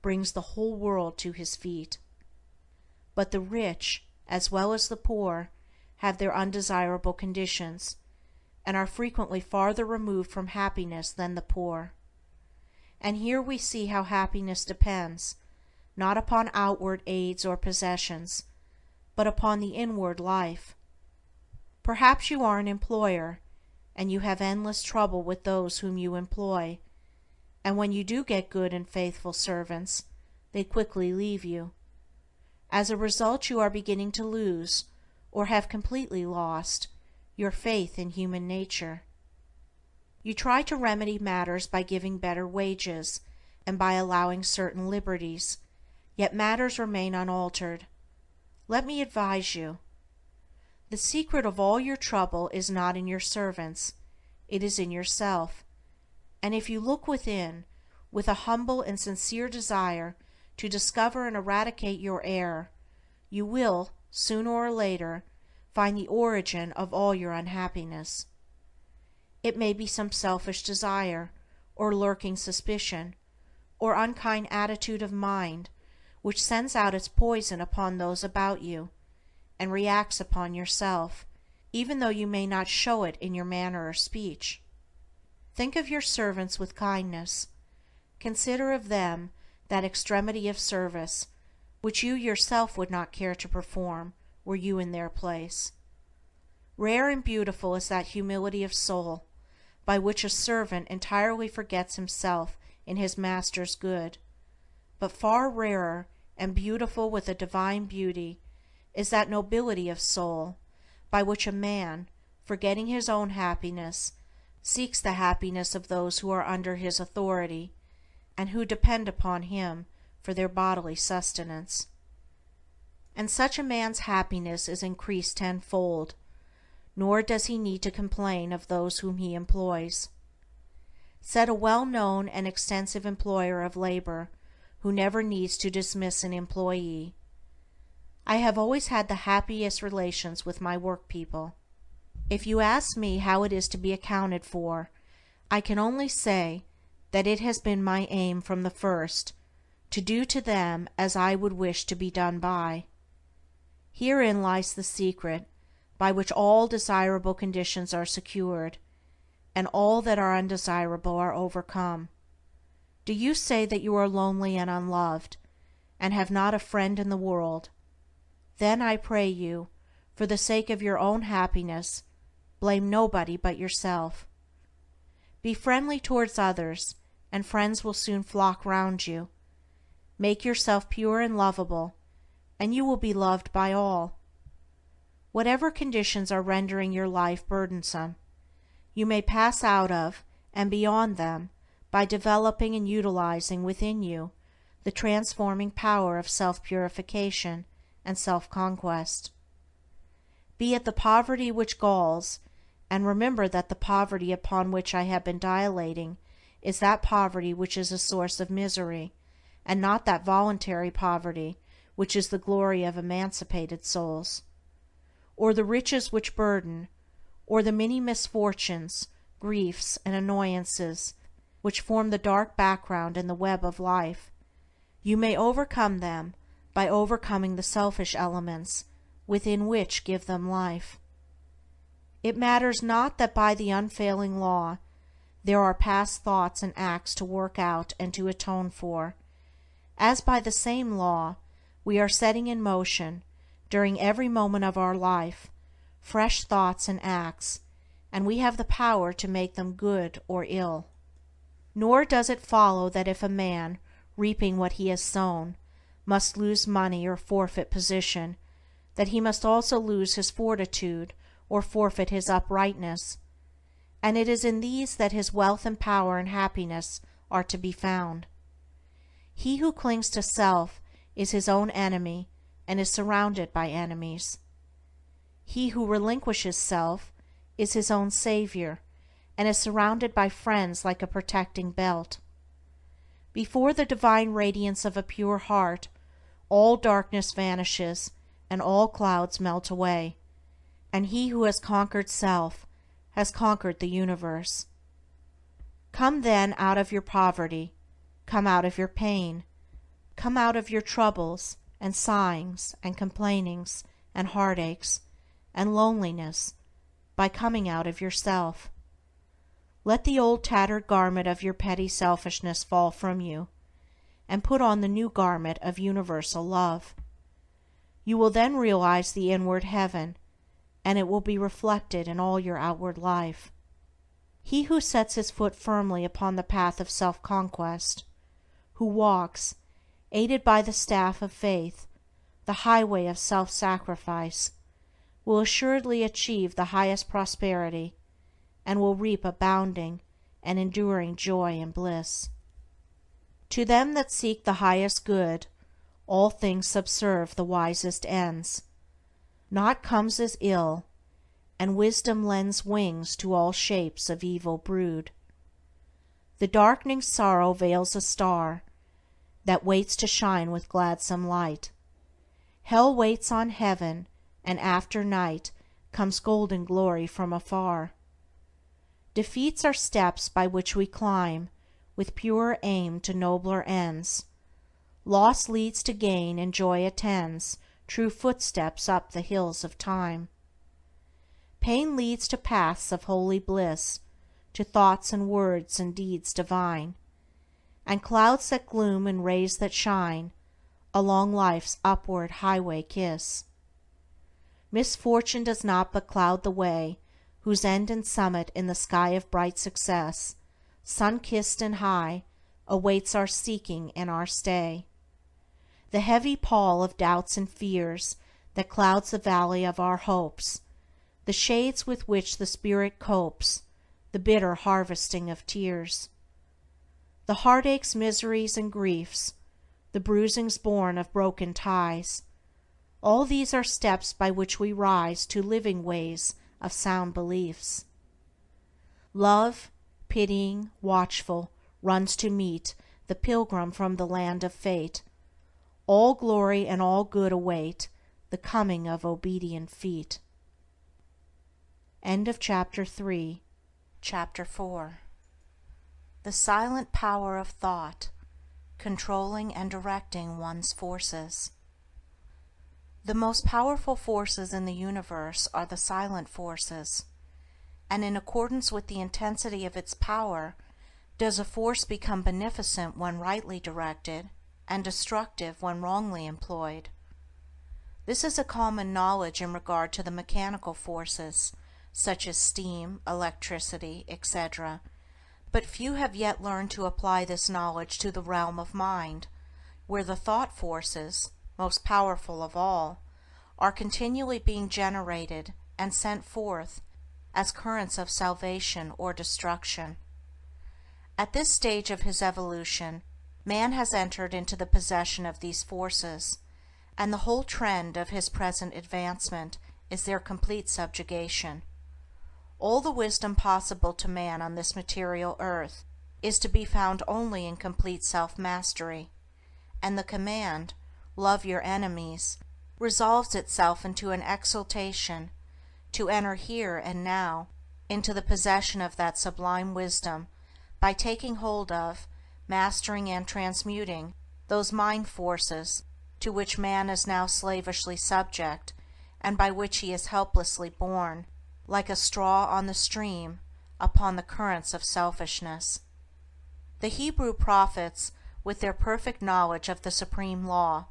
brings the whole world to his feet. But the rich, as well as the poor, have their undesirable conditions, and are frequently farther removed from happiness than the poor. And here we see how happiness depends, not upon outward aids or possessions, but upon the inward life. Perhaps you are an employer, and you have endless trouble with those whom you employ, and when you do get good and faithful servants, they quickly leave you. As a result, you are beginning to lose, or have completely lost, your faith in human nature. You try to remedy matters by giving better wages and by allowing certain liberties, yet matters remain unaltered. Let me advise you. The secret of all your trouble is not in your servants, it is in yourself, and if you look within, with a humble and sincere desire to discover and eradicate your error, you will, sooner or later, find the origin of all your unhappiness. It may be some selfish desire, or lurking suspicion, or unkind attitude of mind, which sends out its poison upon those about you, and reacts upon yourself, even though you may not show it in your manner or speech. Think of your servants with kindness. Consider of them that extremity of service which you yourself would not care to perform were you in their place. Rare and beautiful is that humility of soul by which a servant entirely forgets himself in his master's good, but far rarer and beautiful with a divine beauty is that nobility of soul by which a man, forgetting his own happiness, seeks the happiness of those who are under his authority, and who depend upon him for their bodily sustenance. And such a man's happiness is increased tenfold, nor does he need to complain of those whom he employs. Said a well-known and extensive employer of labor, who never needs to dismiss an employee, "I have always had the happiest relations with my work people. If you ask me how it is to be accounted for, I can only say that it has been my aim from the first to do to them as I would wish to be done by. Herein lies the secret by which all desirable conditions are secured, and all that are undesirable are overcome. Do you say that you are lonely and unloved, and have not a friend in the world? Then I pray you, for the sake of your own happiness, blame nobody but yourself. Be friendly towards others, and friends will soon flock round you. Make yourself pure and lovable, and you will be loved by all. Whatever conditions are rendering your life burdensome, you may pass out of and beyond them by developing and utilizing within you the transforming power of self-purification and self-conquest. Be it the poverty which galls, and remember that the poverty upon which I have been dilating is that poverty which is a source of misery, and not that voluntary poverty which is the glory of emancipated souls. Or the riches which burden, or the many misfortunes, griefs, and annoyances which form the dark background in the web of life, you may overcome them by overcoming the selfish elements within which give them life. It matters not that by the unfailing law there are past thoughts and acts to work out and to atone for, as by the same law we are setting in motion, during every moment of our life, fresh thoughts and acts, and we have the power to make them good or ill. Nor does it follow that if a man, reaping what he has sown, must lose money or forfeit position, that he must also lose his fortitude or forfeit his uprightness, and it is in these that his wealth and power and happiness are to be found. He who clings to self is his own enemy and is surrounded by enemies. He who relinquishes self is his own savior and is surrounded by friends like a protecting belt. Before the divine radiance of a pure heart, all darkness vanishes and all clouds melt away, and he who has conquered self has conquered the universe. Come then out of your poverty, come out of your pain, come out of your troubles and sighings and complainings and heartaches and loneliness by coming out of yourself. Let the old tattered garment of your petty selfishness fall from you, and put on the new garment of universal love. You will then realize the inward heaven, and it will be reflected in all your outward life. He who sets his foot firmly upon the path of self-conquest, who walks, aided by the staff of faith, the highway of self-sacrifice, will assuredly achieve the highest prosperity, and will reap abounding and enduring joy and bliss. To them that seek the highest good, all things subserve the wisest ends. Naught comes as ill, and wisdom lends wings to all shapes of evil brood. The darkening sorrow veils a star that waits to shine with gladsome light. Hell waits on heaven, and after night comes golden glory from afar. Defeats are steps by which we climb with purer aim to nobler ends. Loss leads to gain, and joy attends true footsteps up the hills of time. Pain leads to paths of holy bliss, to thoughts and words and deeds divine, and clouds that gloom and rays that shine along life's upward highway kiss. Misfortune does not but cloud the way whose end and summit in the sky of bright success, sun-kissed and high, awaits our seeking and our stay. The heavy pall of doubts and fears that clouds the valley of our hopes, the shades with which the spirit copes, the bitter harvesting of tears. The heartaches, miseries, and griefs, the bruisings born of broken ties, all these are steps by which we rise to living ways of sound beliefs. Love, pitying, watchful, runs to meet the pilgrim from the land of fate. All glory and all good await the coming of obedient feet. End of Chapter 3. Chapter 4. The silent power of thought, controlling and directing one's forces. The most powerful forces in the universe are the silent forces, and in accordance with the intensity of its power does a force become beneficent when rightly directed, and destructive when wrongly employed. This is a common knowledge in regard to the mechanical forces, such as steam, electricity, etc., but few have yet learned to apply this knowledge to the realm of mind, where the thought forces, most powerful of all, are continually being generated and sent forth as currents of salvation or destruction. At this stage of his evolution, man has entered into the possession of these forces, and the whole trend of his present advancement is their complete subjugation. All the wisdom possible to man on this material earth is to be found only in complete self-mastery, and the command, "Love your enemies," resolves itself into an exaltation to enter here and now into the possession of that sublime wisdom by taking hold of, mastering and transmuting those mind forces to which man is now slavishly subject, and by which he is helplessly borne, like a straw on the stream, upon the currents of selfishness. The Hebrew prophets, with their perfect knowledge of the supreme law,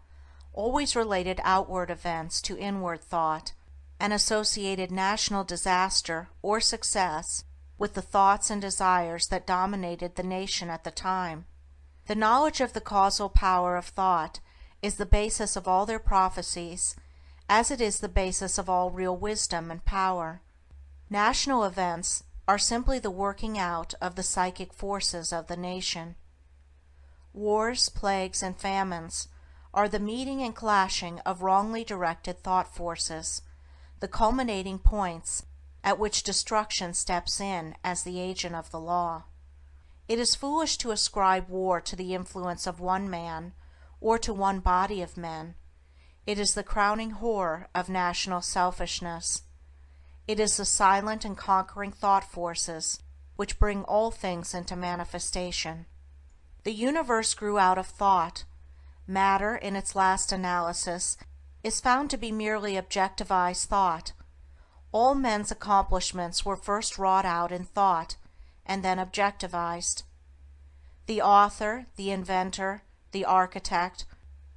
always related outward events to inward thought, and associated national disaster or success with the thoughts and desires that dominated the nation at the time. The knowledge of the causal power of thought is the basis of all their prophecies, as it is the basis of all real wisdom and power. National events are simply the working out of the psychic forces of the nation. Wars, plagues, and famines are the meeting and clashing of wrongly directed thought forces, the culminating points at which destruction steps in as the agent of the law. It is foolish to ascribe war to the influence of one man or to one body of men. It is the crowning horror of national selfishness. It is the silent and conquering thought forces which bring all things into manifestation. The universe grew out of thought. Matter, in its last analysis, is found to be merely objectivized thought. All men's accomplishments were first wrought out in thought, and then objectivized. The author, the inventor, the architect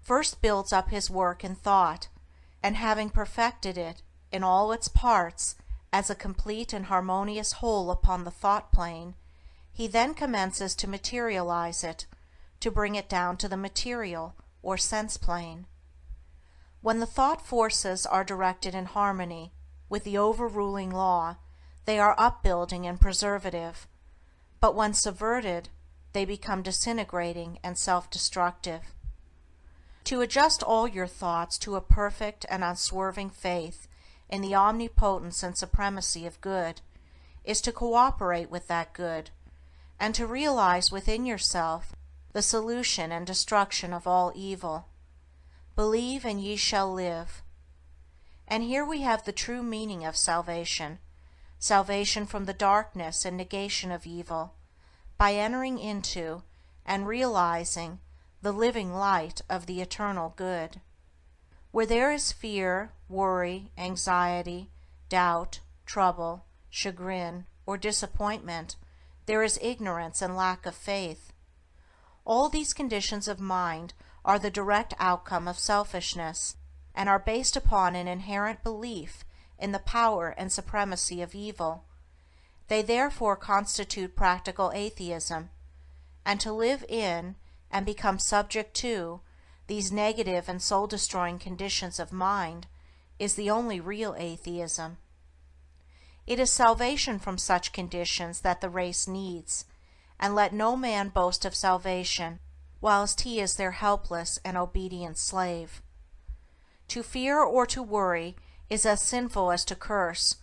first builds up his work in thought, and having perfected it in all its parts as a complete and harmonious whole upon the thought plane, he then commences to materialize it, to bring it down to the material or sense plane. When the thought forces are directed in harmony with the overruling law, they are upbuilding and preservative, but when subverted, they become disintegrating and self-destructive. To adjust all your thoughts to a perfect and unswerving faith in the omnipotence and supremacy of good is to cooperate with that good, and to realize within yourself the solution and destruction of all evil. Believe and ye shall live. And here we have the true meaning of salvation, salvation from the darkness and negation of evil, by entering into and realizing the living light of the eternal good. Where there is fear, worry, anxiety, doubt, trouble, chagrin, or disappointment, there is ignorance and lack of faith. All these conditions of mind are the direct outcome of selfishness, and are based upon an inherent belief in the power and supremacy of evil. They therefore constitute practical atheism, and to live in and become subject to these negative and soul-destroying conditions of mind is the only real atheism. It is salvation from such conditions that the race needs, and let no man boast of salvation whilst he is their helpless and obedient slave. To fear or to worry is as sinful as to curse,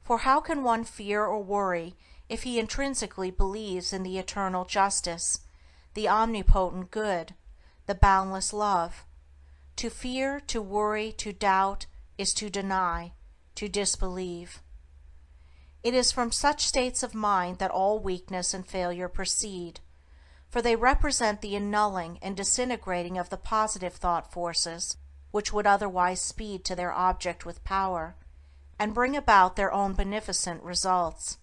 for how can one fear or worry if he intrinsically believes in the eternal justice, the omnipotent good, the boundless love? To fear, to worry, to doubt is to deny, to disbelieve. It is from such states of mind that all weakness and failure proceed, for they represent the annulling and disintegrating of the positive thought forces which would otherwise speed to their object with power, and bring about their own beneficent results.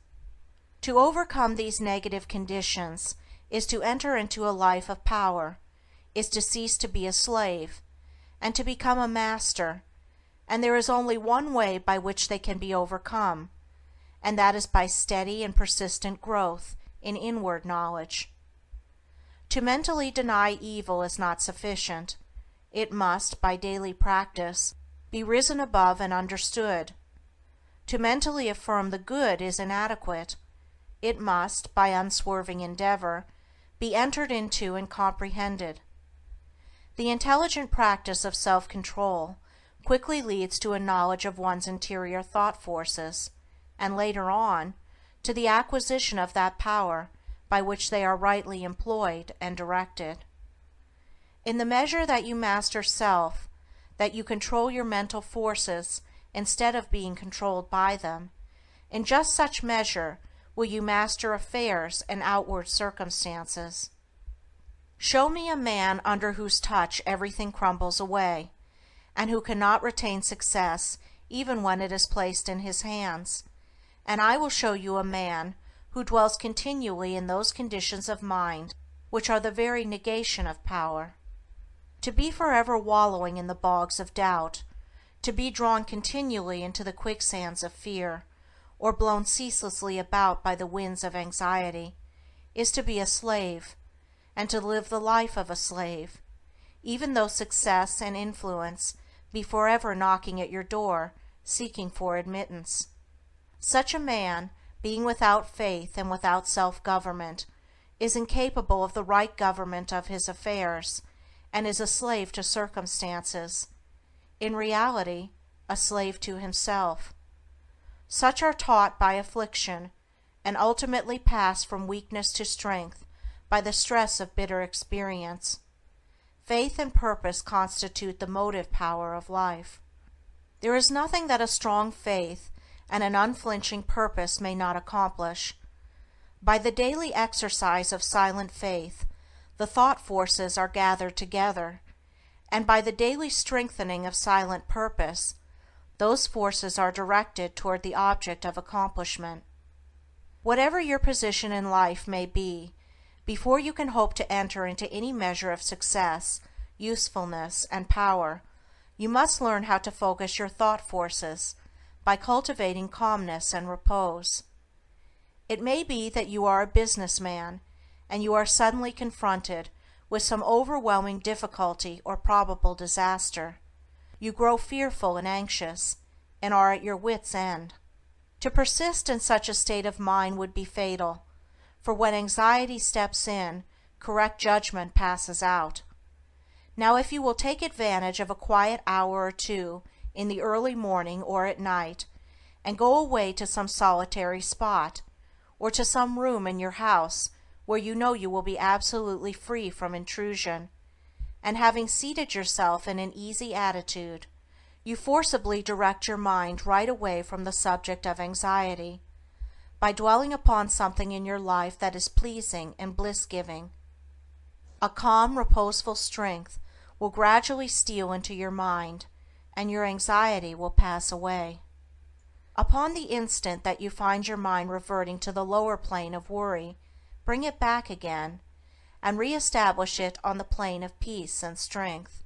To overcome these negative conditions is to enter into a life of power, is to cease to be a slave, and to become a master, and there is only one way by which they can be overcome, and that is by steady and persistent growth in inward knowledge. To mentally deny evil is not sufficient. It must, by daily practice, be risen above and understood. To mentally affirm the good is inadequate. It must, by unswerving endeavor, be entered into and comprehended. The intelligent practice of self-control quickly leads to a knowledge of one's interior thought forces, and later on, to the acquisition of that power by which they are rightly employed and directed. In the measure that you master self, that you control your mental forces instead of being controlled by them, in just such measure will you master affairs and outward circumstances. Show me a man under whose touch everything crumbles away, and who cannot retain success even when it is placed in his hands, and I will show you a man who dwells continually in those conditions of mind which are the very negation of power. To be forever wallowing in the bogs of doubt, to be drawn continually into the quicksands of fear, or blown ceaselessly about by the winds of anxiety, is to be a slave, and to live the life of a slave, even though success and influence be forever knocking at your door, seeking for admittance. Such a man, being without faith and without self-government, is incapable of the right government of his affairs, and is a slave to circumstances, in reality a slave to himself. Such are taught by affliction, and ultimately pass from weakness to strength by the stress of bitter experience. Faith and purpose constitute the motive power of life. There is nothing that a strong faith and an unflinching purpose may not accomplish. By the daily exercise of silent faith, the thought forces are gathered together, and by the daily strengthening of silent purpose, those forces are directed toward the object of accomplishment. Whatever your position in life may be, before you can hope to enter into any measure of success, usefulness, and power, you must learn how to focus your thought forces by cultivating calmness and repose. It may be that you are a businessman and you are suddenly confronted with some overwhelming difficulty or probable disaster. You grow fearful and anxious, and are at your wits' end. To persist in such a state of mind would be fatal, for when anxiety steps in, correct judgment passes out. Now, if you will take advantage of a quiet hour or two in the early morning or at night, and go away to some solitary spot, or to some room in your house where you know you will be absolutely free from intrusion, and having seated yourself in an easy attitude, you forcibly direct your mind right away from the subject of anxiety, by dwelling upon something in your life that is pleasing and bliss-giving. A calm, reposeful strength will gradually steal into your mind, and your anxiety will pass away. Upon the instant that you find your mind reverting to the lower plane of worry, bring it back again, and re-establish it on the plane of peace and strength.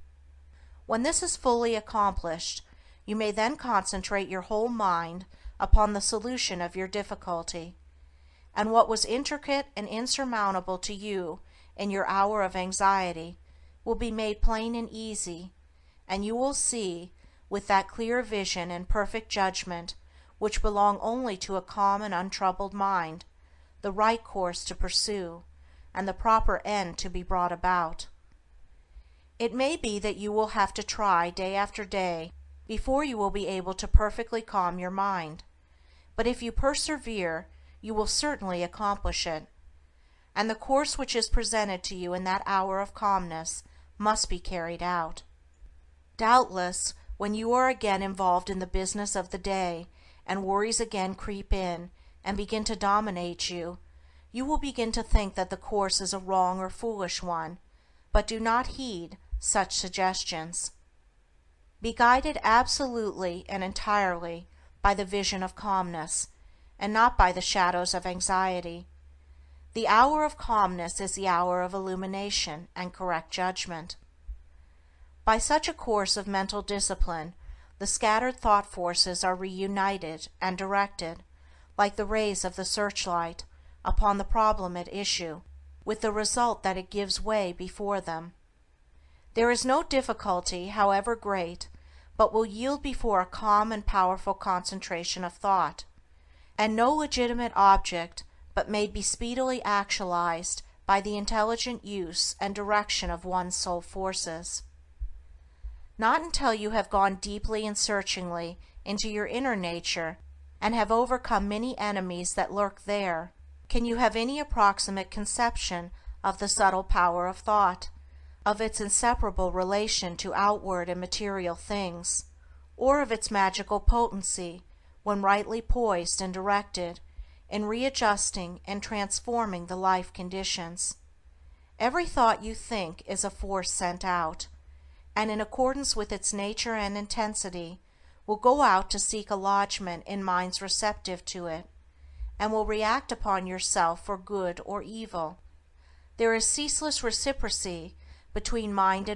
When this is fully accomplished, you may then concentrate your whole mind upon the solution of your difficulty, and what was intricate and insurmountable to you in your hour of anxiety will be made plain and easy, and you will see, with that clear vision and perfect judgment which belong only to a calm and untroubled mind, the right course to pursue, and the proper end to be brought about. It may be that you will have to try day after day before you will be able to perfectly calm your mind, but if you persevere, you will certainly accomplish it, and the course which is presented to you in that hour of calmness must be carried out. Doubtless, when you are again involved in the business of the day, and worries again creep in and begin to dominate you, you will begin to think that the course is a wrong or foolish one, but do not heed such suggestions. Be guided absolutely and entirely by the vision of calmness, and not by the shadows of anxiety. The hour of calmness is the hour of illumination and correct judgment. By such a course of mental discipline, the scattered thought forces are reunited and directed, like the rays of the searchlight, upon the problem at issue, with the result that it gives way before them. There is no difficulty, however great, but will yield before a calm and powerful concentration of thought, and no legitimate object but may be speedily actualized by the intelligent use and direction of one's soul forces. Not until you have gone deeply and searchingly into your inner nature and have overcome many enemies that lurk there, can you have any approximate conception of the subtle power of thought, of its inseparable relation to outward and material things, or of its magical potency, when rightly poised and directed, in readjusting and transforming the life conditions. Every thought you think is a force sent out, and in accordance with its nature and intensity, will go out to seek a lodgment in minds receptive to it, and will react upon yourself for good or evil. There is ceaseless reciprocity between mind,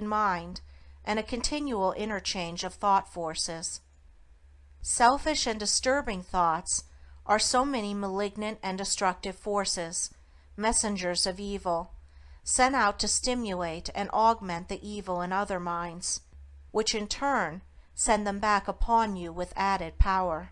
and a continual interchange of thought forces. Selfish and disturbing thoughts are so many malignant and destructive forces, messengers of evil, sent out to stimulate and augment the evil in other minds, which in turn send them back upon you with added power.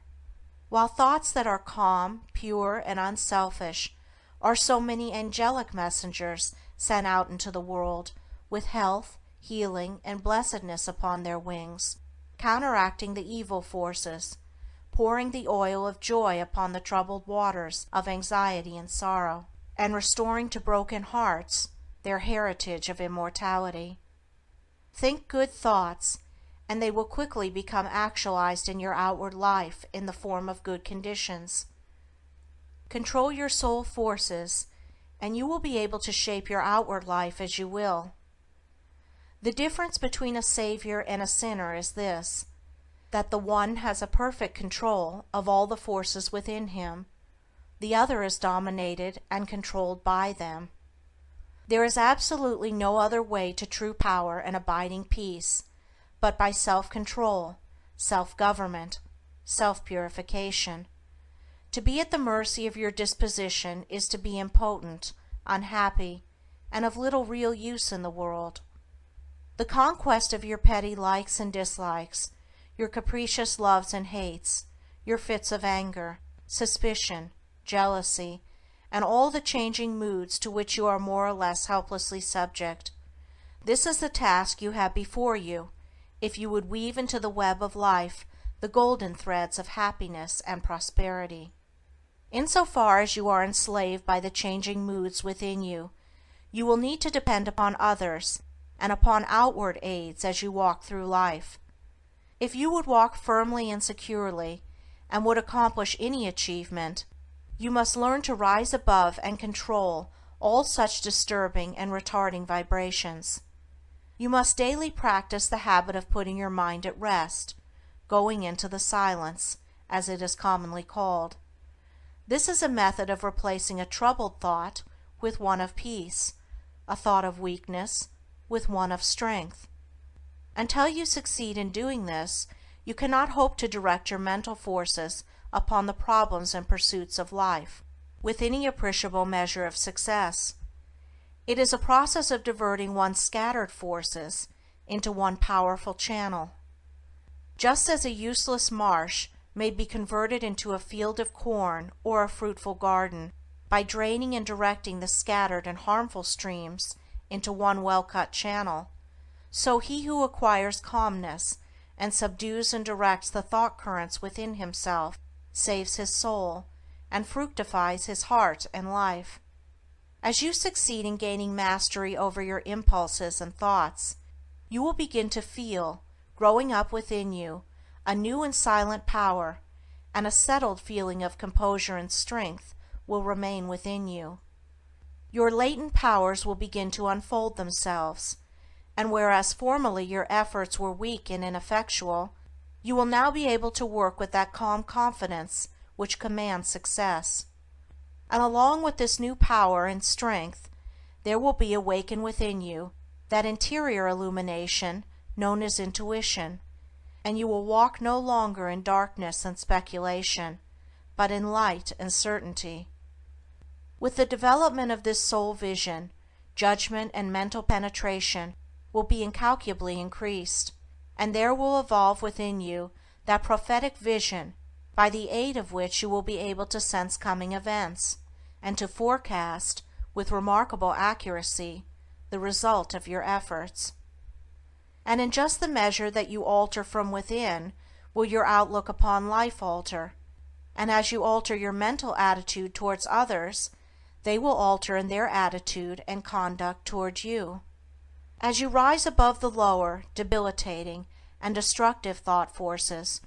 While thoughts that are calm, pure, and unselfish are so many angelic messengers sent out into the world, with health, healing, and blessedness upon their wings, counteracting the evil forces, pouring the oil of joy upon the troubled waters of anxiety and sorrow, and restoring to broken hearts their heritage of immortality. Think good thoughts, and they will quickly become actualized in your outward life in the form of good conditions. Control your soul forces, and you will be able to shape your outward life as you will. The difference between a savior and a sinner is this, that the one has a perfect control of all the forces within him, the other is dominated and controlled by them. There is absolutely no other way to true power and abiding peace but by self-control, self-government, self-purification. To be at the mercy of your disposition is to be impotent, unhappy, and of little real use in the world. The conquest of your petty likes and dislikes, your capricious loves and hates, your fits of anger, suspicion, jealousy, and all the changing moods to which you are more or less helplessly subject, this is the task you have before you, if you would weave into the web of life the golden threads of happiness and prosperity. Insofar as you are enslaved by the changing moods within you, you will need to depend upon others and upon outward aids as you walk through life. If you would walk firmly and securely, and would accomplish any achievement, you must learn to rise above and control all such disturbing and retarding vibrations. You must daily practice the habit of putting your mind at rest, going into the silence, as it is commonly called. This is a method of replacing a troubled thought with one of peace, a thought of weakness with one of strength. Until you succeed in doing this, you cannot hope to direct your mental forces upon the problems and pursuits of life with any appreciable measure of success. It is a process of diverting one's scattered forces into one powerful channel. Just as a useless marsh may be converted into a field of corn or a fruitful garden by draining and directing the scattered and harmful streams into one well-cut channel, so he who acquires calmness and subdues and directs the thought currents within himself saves his soul and fructifies his heart and life. As you succeed in gaining mastery over your impulses and thoughts, you will begin to feel, growing up within you, a new and silent power, and a settled feeling of composure and strength will remain within you. Your latent powers will begin to unfold themselves, and whereas formerly your efforts were weak and ineffectual, you will now be able to work with that calm confidence which commands success. And along with this new power and strength, there will be awakened within you that interior illumination known as intuition, and you will walk no longer in darkness and speculation, but in light and certainty. With the development of this soul vision, judgment and mental penetration will be incalculably increased, and there will evolve within you that prophetic vision by the aid of which you will be able to sense coming events, and to forecast, with remarkable accuracy, the result of your efforts. And in just the measure that you alter from within will your outlook upon life alter, and as you alter your mental attitude towards others, they will alter in their attitude and conduct towards you. As you rise above the lower, debilitating, and destructive thought forces,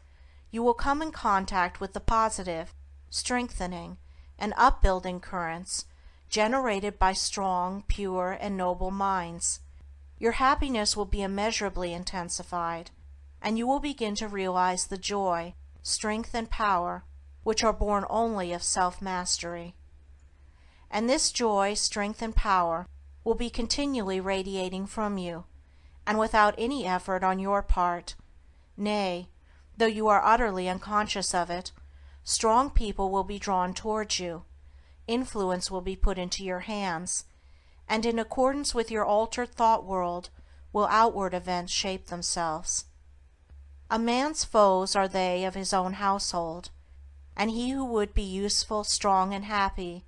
you will come in contact with the positive, strengthening, and upbuilding currents generated by strong, pure, and noble minds. Your happiness will be immeasurably intensified, and you will begin to realize the joy, strength, and power which are born only of self-mastery. And this joy, strength, and power will be continually radiating from you, and without any effort on your part. Nay, though you are utterly unconscious of it, strong people will be drawn towards you, influence will be put into your hands, and in accordance with your altered thought world will outward events shape themselves. A man's foes are they of his own household, and he who would be useful, strong, and happy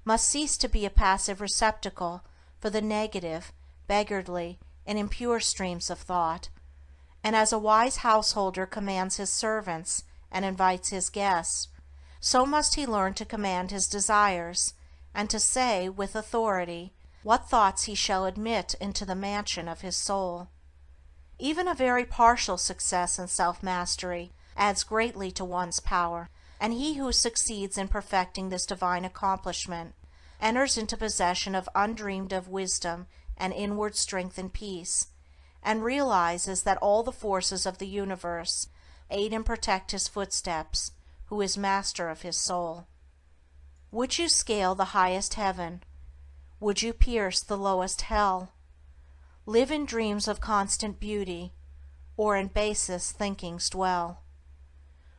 must cease to be a passive receptacle for the negative, beggarly, and impure streams of thought, and as a wise householder commands his servants and invites his guests, so must he learn to command his desires, and to say, with authority, what thoughts he shall admit into the mansion of his soul. Even a very partial success in self-mastery adds greatly to one's power, and he who succeeds in perfecting this divine accomplishment enters into possession of undreamed-of wisdom and inward strength and peace, and realizes that all the forces of the universe aid and protect his footsteps, who is master of his soul. Would you scale the highest heaven? Would you pierce the lowest hell? Live in dreams of constant beauty, or in basest thinkings dwell?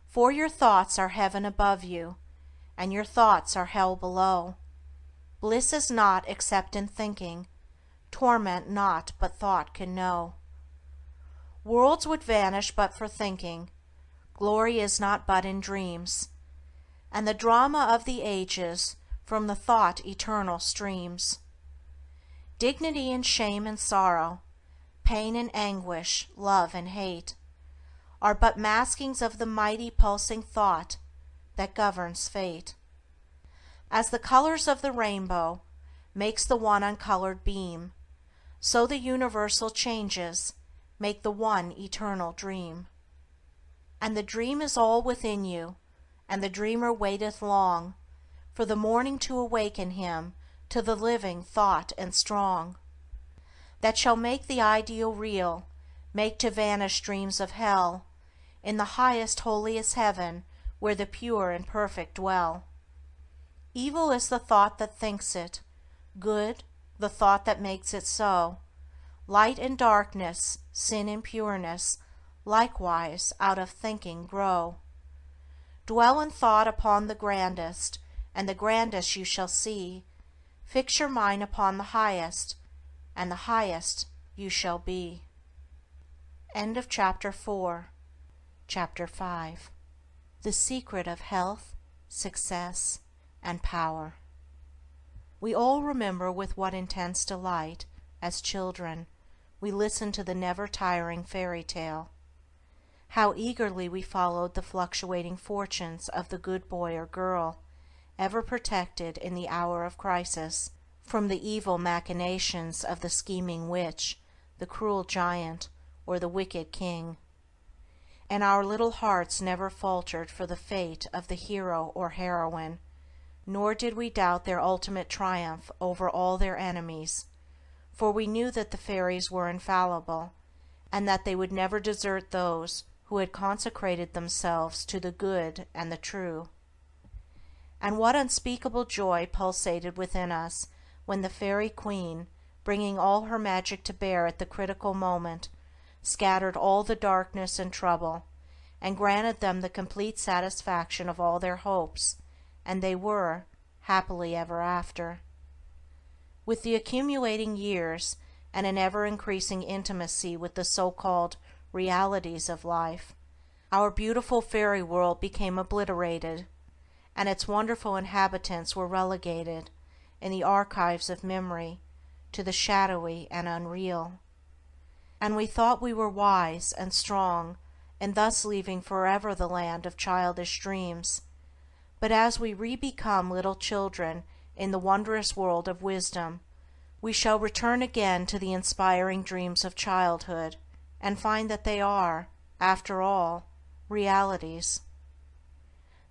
For your thoughts are heaven above you, and your thoughts are hell below. Bliss is not except in thinking, torment not but thought can know. Worlds would vanish but for thinking, glory is not but in dreams, and the drama of the ages from the thought eternal streams. Dignity and shame and sorrow, pain and anguish, love and hate, are but maskings of the mighty pulsing thought that governs fate. As the colors of the rainbow makes the one uncolored beam, so the universal changes make the one eternal dream. And the dream is all within you, and the dreamer waiteth long for the morning to awaken him to the living thought and strong, that shall make the ideal real, make to vanish dreams of hell, in the highest holiest heaven where the pure and perfect dwell. Evil is the thought that thinks it, good the thought that makes it so. Light and darkness, sin and pureness, likewise out of thinking grow. Dwell in thought upon the grandest, and the grandest you shall see. Fix your mind upon the highest, and the highest you shall be. End of Chapter 4. Chapter 5. The Secret of Health, Success, and Power. We all remember with what intense delight, as children, we listened to the never-tiring fairy tale. How eagerly we followed the fluctuating fortunes of the good boy or girl, ever protected in the hour of crisis from the evil machinations of the scheming witch, the cruel giant, or the wicked king. And our little hearts never faltered for the fate of the hero or heroine, nor did we doubt their ultimate triumph over all their enemies, for we knew that the fairies were infallible, and that they would never desert those who had consecrated themselves to the good and the true. And what unspeakable joy pulsated within us when the fairy queen, bringing all her magic to bear at the critical moment, scattered all the darkness and trouble, and granted them the complete satisfaction of all their hopes, and they were happily ever after. With the accumulating years and an ever-increasing intimacy with the so-called realities of life, our beautiful fairy world became obliterated, and its wonderful inhabitants were relegated, in the archives of memory, to the shadowy and unreal. And we thought we were wise and strong in thus leaving forever the land of childish dreams, but as we re-become little children in the wondrous world of wisdom, we shall return again to the inspiring dreams of childhood, and find that they are, after all, realities.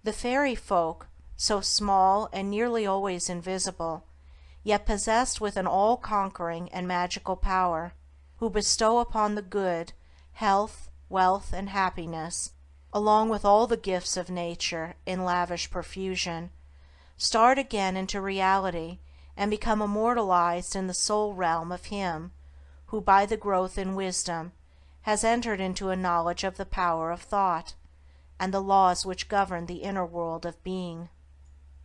The fairy folk, so small and nearly always invisible, yet possessed with an all-conquering and magical power, who bestow upon the good health, wealth, and happiness, along with all the gifts of nature in lavish profusion, start again into reality and become immortalized in the soul realm of him who, by the growth in wisdom, has entered into a knowledge of the power of thought, and the laws which govern the inner world of being.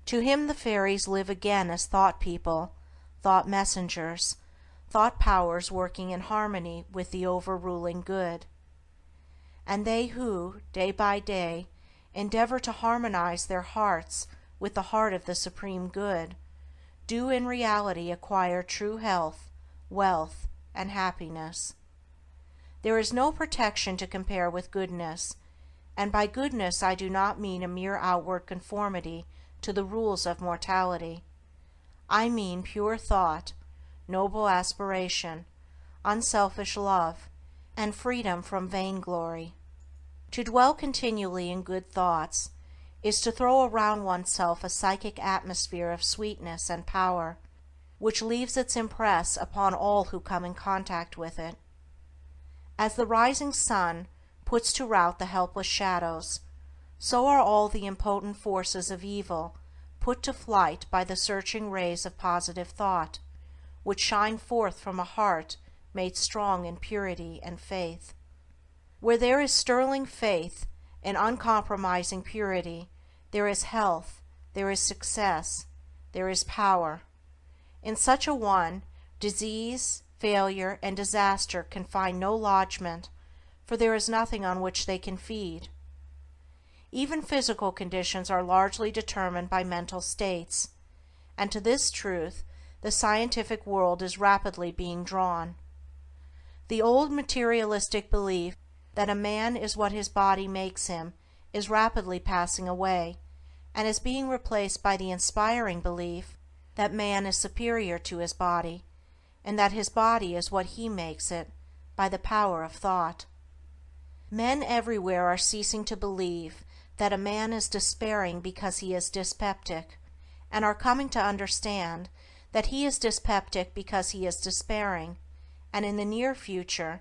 To him the fairies live again as thought people, thought messengers, thought powers working in harmony with the overruling good. And they who, day by day, endeavor to harmonize their hearts with the heart of the Supreme Good, do in reality acquire true health, wealth, and happiness. There is no protection to compare with goodness, and by goodness I do not mean a mere outward conformity to the rules of mortality. I mean pure thought, noble aspiration, unselfish love, and freedom from vainglory. To dwell continually in good thoughts is to throw around oneself a psychic atmosphere of sweetness and power, which leaves its impress upon all who come in contact with it. As the rising sun puts to rout the helpless shadows, so are all the impotent forces of evil put to flight by the searching rays of positive thought, which shine forth from a heart made strong in purity and faith. Where there is sterling faith and uncompromising purity, there is health, there is success, there is power. In such a one, disease, failure, and disaster can find no lodgment, for there is nothing on which they can feed. Even physical conditions are largely determined by mental states, and to this truth the scientific world is rapidly being drawn. The old materialistic belief that a man is what his body makes him is rapidly passing away, and is being replaced by the inspiring belief that man is superior to his body, and that his body is what he makes it by the power of thought. Men everywhere are ceasing to believe that a man is despairing because he is dyspeptic, and are coming to understand that he is dyspeptic because he is despairing, and in the near future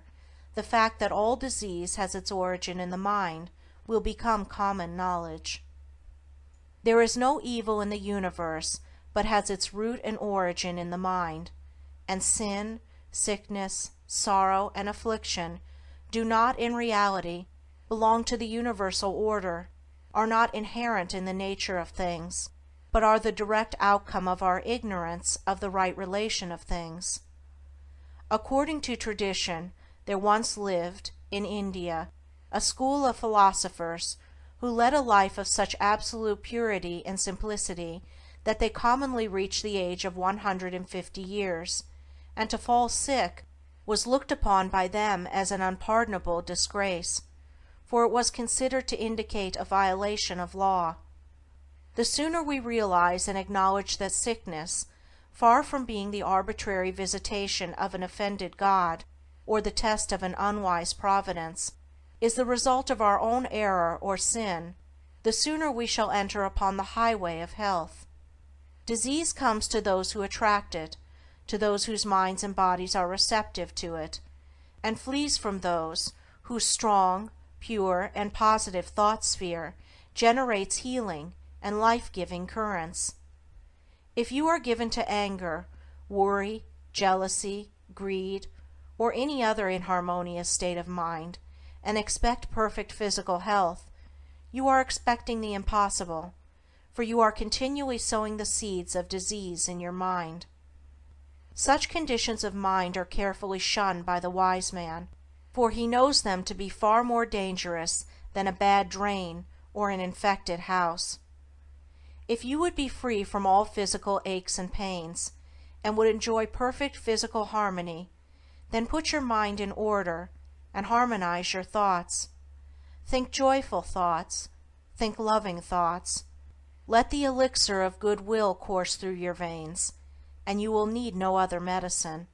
the fact that all disease has its origin in the mind will become common knowledge. There is no evil in the universe but has its root and origin in the mind, and sin, sickness, sorrow, and affliction do not in reality belong to the universal order, are not inherent in the nature of things, but are the direct outcome of our ignorance of the right relation of things. According to tradition, there once lived, in India, a school of philosophers who led a life of such absolute purity and simplicity that they commonly reached the age of 150 years, and to fall sick was looked upon by them as an unpardonable disgrace, for it was considered to indicate a violation of law. The sooner we realize and acknowledge that sickness, far from being the arbitrary visitation of an offended God, or the test of an unwise providence, is the result of our own error or sin, the sooner we shall enter upon the highway of health. Disease comes to those who attract it, to those whose minds and bodies are receptive to it, and flees from those whose strong, pure, and positive thought sphere generates healing and life-giving currents. If you are given to anger, worry, jealousy, greed, or any other inharmonious state of mind, and expect perfect physical health, you are expecting the impossible, for you are continually sowing the seeds of disease in your mind. Such conditions of mind are carefully shunned by the wise man, for he knows them to be far more dangerous than a bad drain or an infected house. If you would be free from all physical aches and pains, and would enjoy perfect physical harmony, then put your mind in order, and harmonize your thoughts. Think joyful thoughts, think loving thoughts. Let the elixir of goodwill course through your veins, and you will need no other medicine.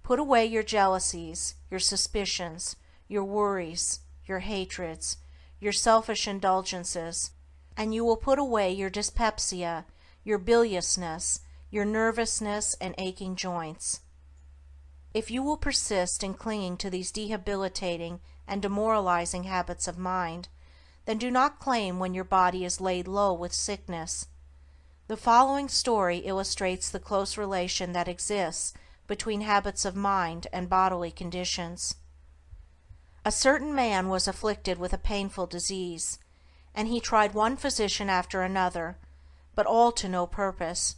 Put away your jealousies, your suspicions, your worries, your hatreds, your selfish indulgences, and you will put away your dyspepsia, your biliousness, your nervousness and aching joints. If you will persist in clinging to these debilitating and demoralizing habits of mind, then do not claim when your body is laid low with sickness. The following story illustrates the close relation that exists between habits of mind and bodily conditions. A certain man was afflicted with a painful disease, and he tried one physician after another, but all to no purpose.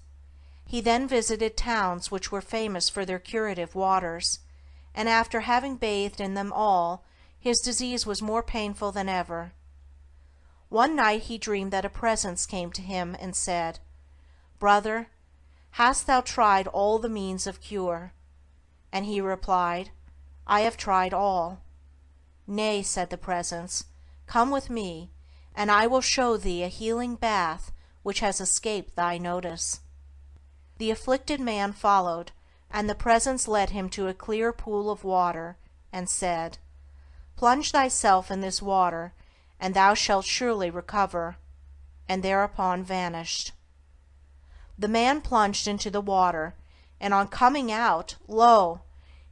He then visited towns which were famous for their curative waters, and after having bathed in them all, his disease was more painful than ever. One night he dreamed that a presence came to him and said, "Brother, hast thou tried all the means of cure?" And he replied, "I have tried all." "Nay," said the presence, "come with me, and I will show thee a healing bath which has escaped thy notice." The afflicted man followed, and the presence led him to a clear pool of water, and said, "Plunge thyself in this water, and thou shalt surely recover," and thereupon vanished. The man plunged into the water, and on coming out, lo!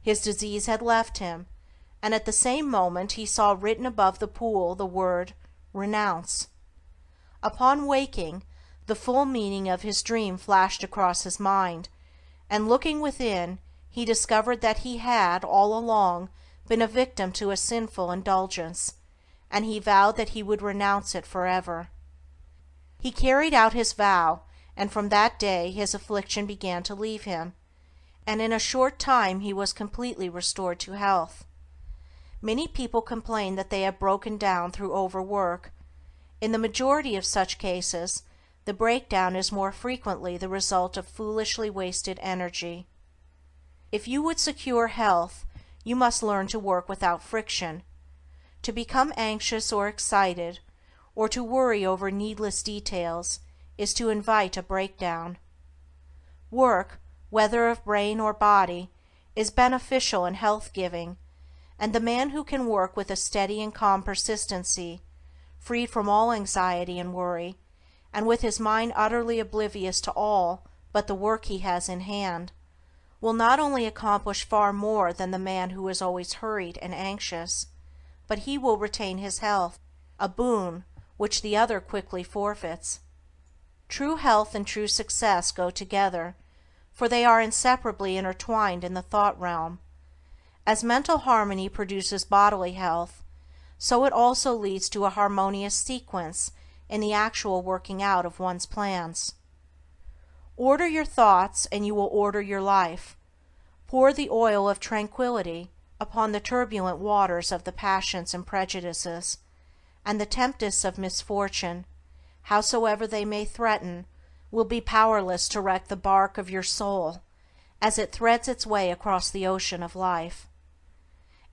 his disease had left him, and at the same moment he saw written above the pool the word "Renounce." Upon waking, The full meaning of his dream flashed across his mind, and looking within, he discovered that he had, all along, been a victim to a sinful indulgence, and he vowed that he would renounce it forever. He carried out his vow, and from that day his affliction began to leave him, and in a short time he was completely restored to health. Many people complain that they have broken down through overwork. In the majority of such cases, the breakdown is more frequently the result of foolishly wasted energy. If you would secure health, you must learn to work without friction. To become anxious or excited, or to worry over needless details, is to invite a breakdown. Work, whether of brain or body, is beneficial and health-giving, and the man who can work with a steady and calm persistency, freed from all anxiety and worry, and with his mind utterly oblivious to all but the work he has in hand, will not only accomplish far more than the man who is always hurried and anxious, but he will retain his health, a boon which the other quickly forfeits. True health and true success go together, for they are inseparably intertwined in the thought realm. As mental harmony produces bodily health, so it also leads to a harmonious sequence in the actual working out of one's plans. Order your thoughts and you will order your life. Pour the oil of tranquility upon the turbulent waters of the passions and prejudices, and the tempests of misfortune, howsoever they may threaten, will be powerless to wreck the bark of your soul as it threads its way across the ocean of life.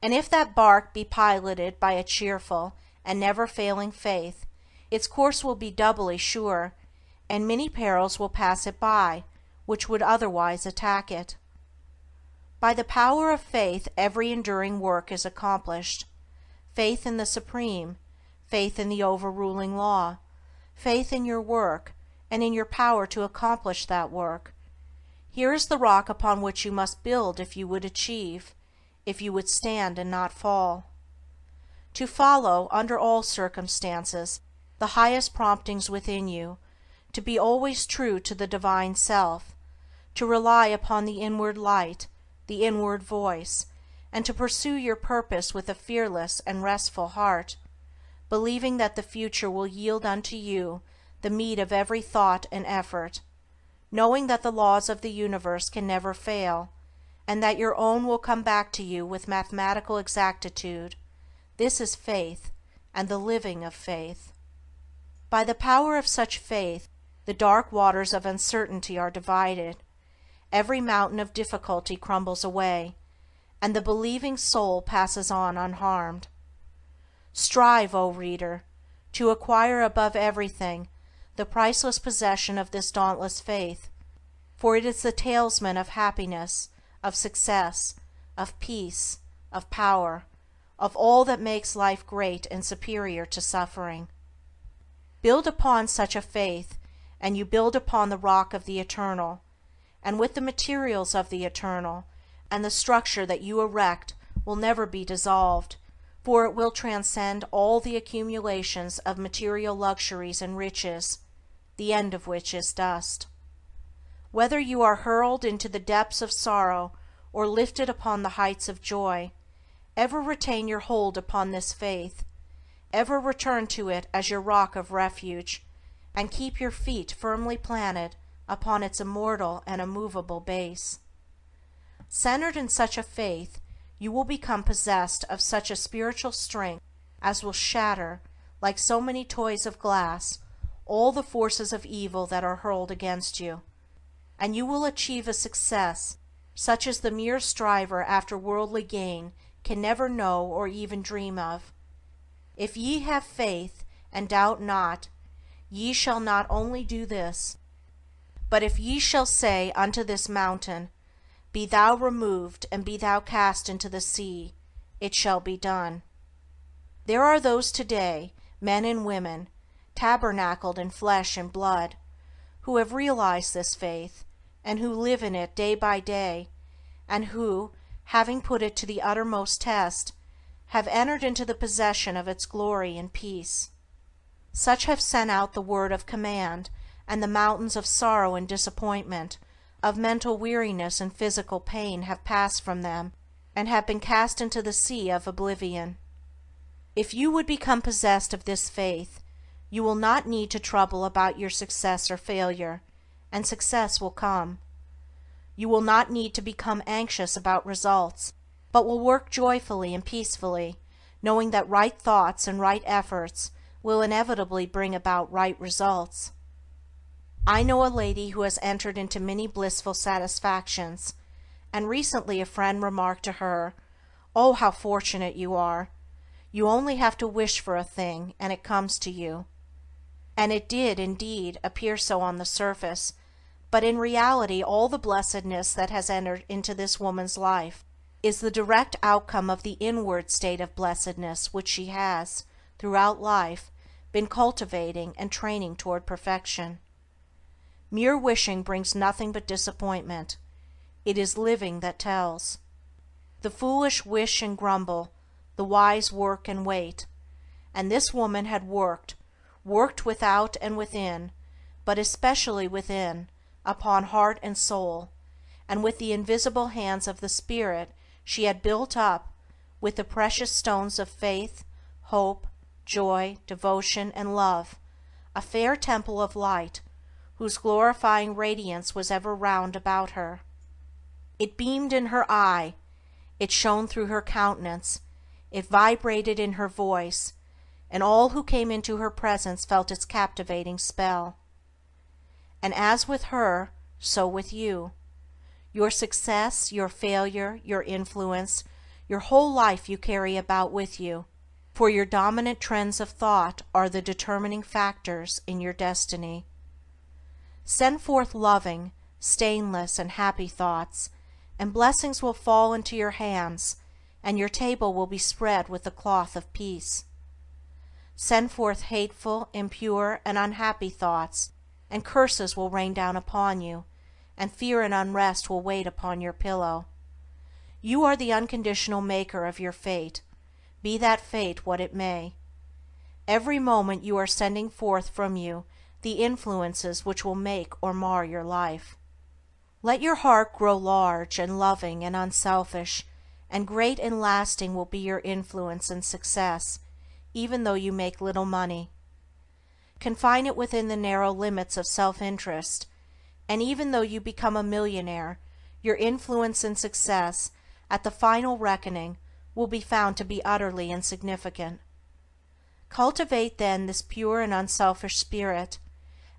And if that bark be piloted by a cheerful and never-failing faith, its course will be doubly sure, and many perils will pass it by which would otherwise attack it. By the power of faith every enduring work is accomplished. Faith in the Supreme, faith in the overruling law, faith in your work, and in your power to accomplish that work. Here is the rock upon which you must build if you would achieve, if you would stand and not fall. To follow, under all circumstances, the highest promptings within you, to be always true to the Divine Self, to rely upon the inward light, the inward voice, and to pursue your purpose with a fearless and restful heart, believing that the future will yield unto you the meed of every thought and effort, knowing that the laws of the universe can never fail, and that your own will come back to you with mathematical exactitude. This is faith, and the living of faith. By the power of such faith, the dark waters of uncertainty are divided, every mountain of difficulty crumbles away, and the believing soul passes on unharmed. Strive, O reader, to acquire above everything the priceless possession of this dauntless faith, for it is the talisman of happiness, of success, of peace, of power, of all that makes life great and superior to suffering. Build upon such a faith, and you build upon the rock of the Eternal, and with the materials of the Eternal, and the structure that you erect will never be dissolved, for it will transcend all the accumulations of material luxuries and riches, the end of which is dust. Whether you are hurled into the depths of sorrow or lifted upon the heights of joy, ever retain your hold upon this faith, ever return to it as your rock of refuge, and keep your feet firmly planted upon its immortal and immovable base. Centered in such a faith, you will become possessed of such a spiritual strength as will shatter, like so many toys of glass, all the forces of evil that are hurled against you, and you will achieve a success such as the mere striver after worldly gain can never know or even dream of. If ye have faith, and doubt not, ye shall not only do this, but if ye shall say unto this mountain, Be thou removed, and be thou cast into the sea, it shall be done. There are those today, men and women, tabernacled in flesh and blood, who have realized this faith, and who live in it day by day, and who, having put it to the uttermost test, have entered into the possession of its glory and peace. Such have sent out the word of command and the mountains of sorrow and disappointment, of mental weariness and physical pain have passed from them, and have been cast into the sea of oblivion. If you would become possessed of this faith, you will not need to trouble about your success or failure, and success will come. You will not need to become anxious about results, but will work joyfully and peacefully, knowing that right thoughts and right efforts will inevitably bring about right results. I know a lady who has entered into many blissful satisfactions, and recently a friend remarked to her, "Oh, how fortunate you are! You only have to wish for a thing, and it comes to you." And it did, indeed, appear so on the surface, but in reality all the blessedness that has entered into this woman's life is the direct outcome of the inward state of blessedness which she has, throughout life, been cultivating and training toward perfection. Mere wishing brings nothing but disappointment. It is living that tells. The foolish wish and grumble, the wise work and wait. And this woman had worked without and within, but especially within, upon heart and soul, and with the invisible hands of the Spirit she had built up, with the precious stones of faith, hope, joy, devotion, and love, a fair temple of light, whose glorifying radiance was ever round about her. It beamed in her eye, it shone through her countenance, it vibrated in her voice, and all who came into her presence felt its captivating spell. And as with her, so with you. Your success, your failure, your influence, your whole life you carry about with you, for your dominant trends of thought are the determining factors in your destiny. Send forth loving, stainless, and happy thoughts, and blessings will fall into your hands, and your table will be spread with the cloth of peace. Send forth hateful, impure, and unhappy thoughts, and curses will rain down upon you, and fear and unrest will wait upon your pillow. You are the unconditional maker of your fate, be that fate what it may. Every moment you are sending forth from you the influences which will make or mar your life. Let your heart grow large and loving and unselfish, and great and lasting will be your influence and success, even though you make little money. Confine it within the narrow limits of self-interest, and even though you become a millionaire, your influence and success, at the final reckoning, will be found to be utterly insignificant. Cultivate then this pure and unselfish spirit,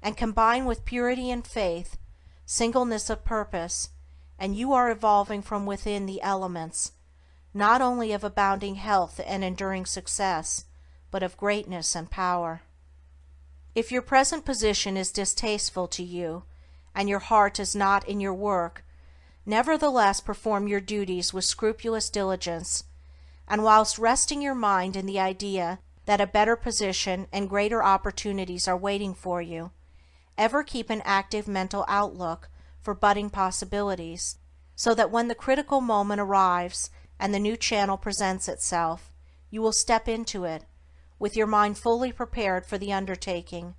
and combine with purity and faith, singleness of purpose, and you are evolving from within the elements, not only of abounding health and enduring success, but of greatness and power. If your present position is distasteful to you, and your heart is not in your work, nevertheless perform your duties with scrupulous diligence, and whilst resting your mind in the idea that a better position and greater opportunities are waiting for you, ever keep an active mental outlook for budding possibilities, so that when the critical moment arrives and the new channel presents itself, you will step into it, with your mind fully prepared for the undertaking,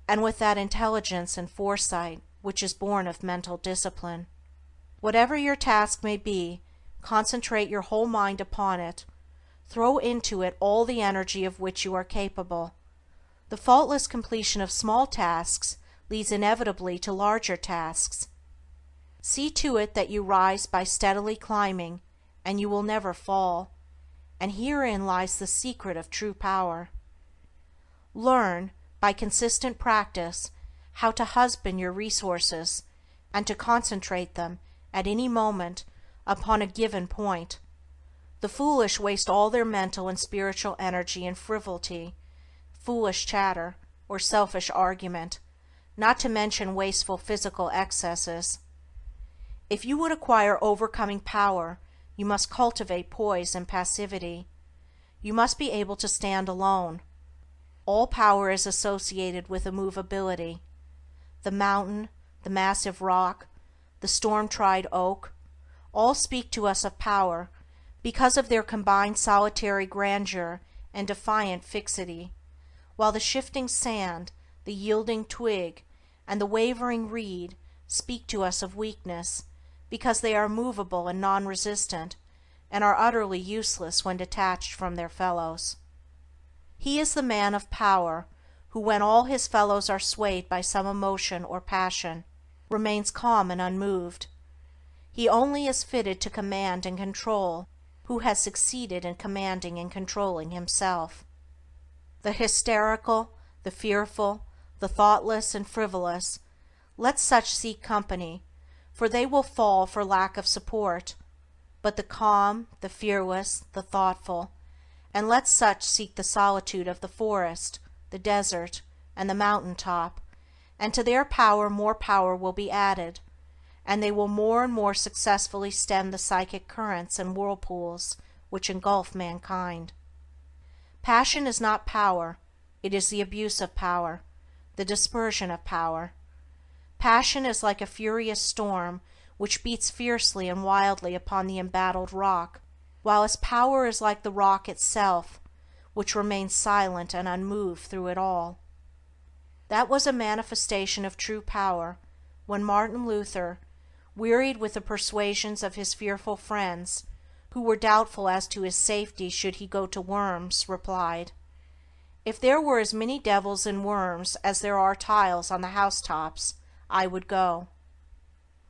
and with that intelligence and foresight which is born of mental discipline. Whatever your task may be, concentrate your whole mind upon it, throw into it all the energy of which you are capable. The faultless completion of small tasks leads inevitably to larger tasks. See to it that you rise by steadily climbing, and you will never fall, and herein lies the secret of true power. Learn, by consistent practice, how to husband your resources, and to concentrate them, at any moment, upon a given point. The foolish waste all their mental and spiritual energy in frivolity, foolish chatter, or selfish argument, not to mention wasteful physical excesses. If you would acquire overcoming power, you must cultivate poise and passivity. You must be able to stand alone. All power is associated with immovability. The mountain, the massive rock, the storm-tried oak, all speak to us of power because of their combined solitary grandeur and defiant fixity, while the shifting sand, the yielding twig, and the wavering reed speak to us of weakness, because they are movable and non-resistant, and are utterly useless when detached from their fellows. He is the man of power who, when all his fellows are swayed by some emotion or passion, remains calm and unmoved. He only is fitted to command and control who has succeeded in commanding and controlling himself. The hysterical, the fearful, the thoughtless and frivolous, let such seek company, for they will fall for lack of support, but the calm, the fearless, the thoughtful, and let such seek the solitude of the forest, the desert, and the mountain top, and to their power more power will be added, and they will more and more successfully stem the psychic currents and whirlpools which engulf mankind. Passion is not power, it is the abuse of power, the dispersion of power. Passion is like a furious storm which beats fiercely and wildly upon the embattled rock, whilst power is like the rock itself, which remains silent and unmoved through it all. That was a manifestation of true power when Martin Luther, wearied with the persuasions of his fearful friends, who were doubtful as to his safety should he go to Worms, replied, "If there were as many devils in Worms as there are tiles on the housetops, I would go."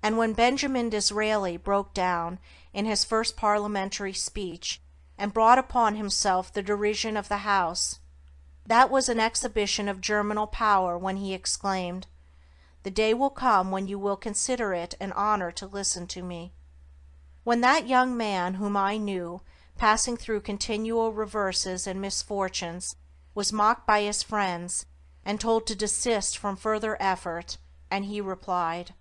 And when Benjamin Disraeli broke down in his first parliamentary speech and brought upon himself the derision of the House, that was an exhibition of germinal power when he exclaimed, "The day will come when you will consider it an honor to listen to me." When that young man whom I knew, passing through continual reverses and misfortunes, was mocked by his friends and told to desist from further effort, and he replied,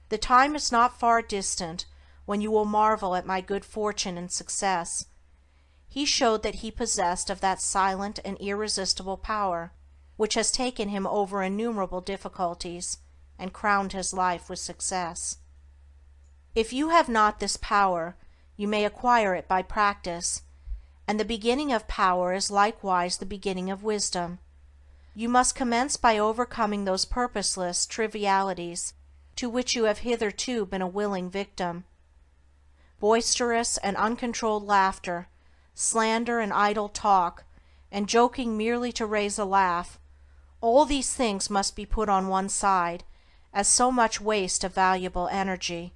"The time is not far distant when you will marvel at my good fortune and success," he showed that he possessed of that silent and irresistible power which has taken him over innumerable difficulties and crowned his life with success. If you have not this power, you may acquire it by practice, and the beginning of power is likewise the beginning of wisdom. You must commence by overcoming those purposeless trivialities to which you have hitherto been a willing victim. Boisterous and uncontrolled laughter, slander and idle talk, and joking merely to raise a laugh, all these things must be put on one side, as so much waste of valuable energy.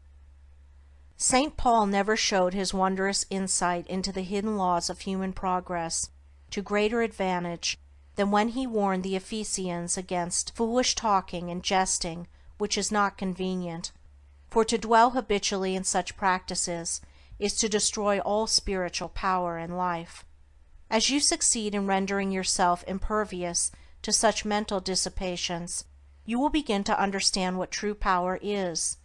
St. Paul never showed his wondrous insight into the hidden laws of human progress to greater advantage than when he warned the Ephesians against foolish talking and jesting which is not convenient, for to dwell habitually in such practices is to destroy all spiritual power and life. As you succeed in rendering yourself impervious to such mental dissipations, you will begin to understand what true power is,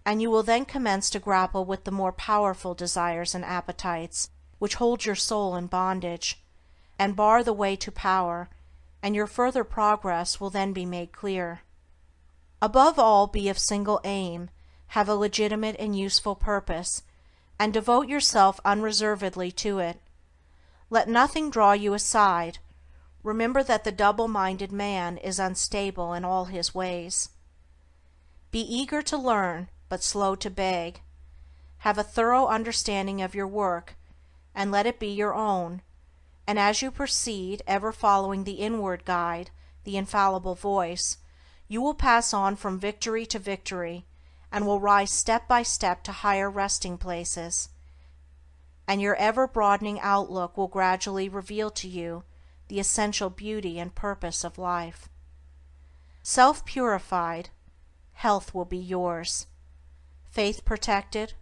and you will then commence to grapple with the more powerful desires and appetites which hold your soul in bondage, and bar the way to power, and your further progress will then be made clear. Above all, be of single aim, have a legitimate and useful purpose, and devote yourself unreservedly to it. Let nothing draw you aside. Remember that the double-minded man is unstable in all his ways. Be eager to learn, but slow to beg. Have a thorough understanding of your work, and let it be your own, and as you proceed, ever following the inward guide, the infallible voice, you will pass on from victory to victory, and will rise step by step to higher resting places, and your ever-broadening outlook will gradually reveal to you the essential beauty and purpose of life. Self-purified, health will be yours. Faith protected,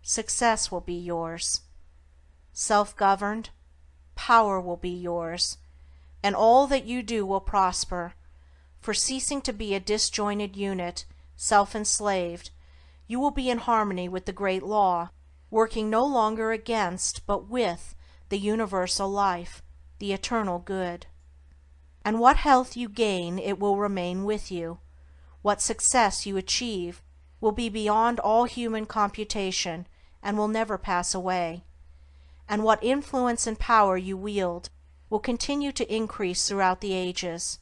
success will be yours. Self-governed, power will be yours, and all that you do will prosper, for ceasing to be a disjointed unit, self-enslaved, you will be in harmony with the great law, working no longer against but with the universal life, the eternal good. And what health you gain, it will remain with you. What success you achieve will be beyond all human computation and will never pass away. And what influence and power you wield will continue to increase throughout the ages,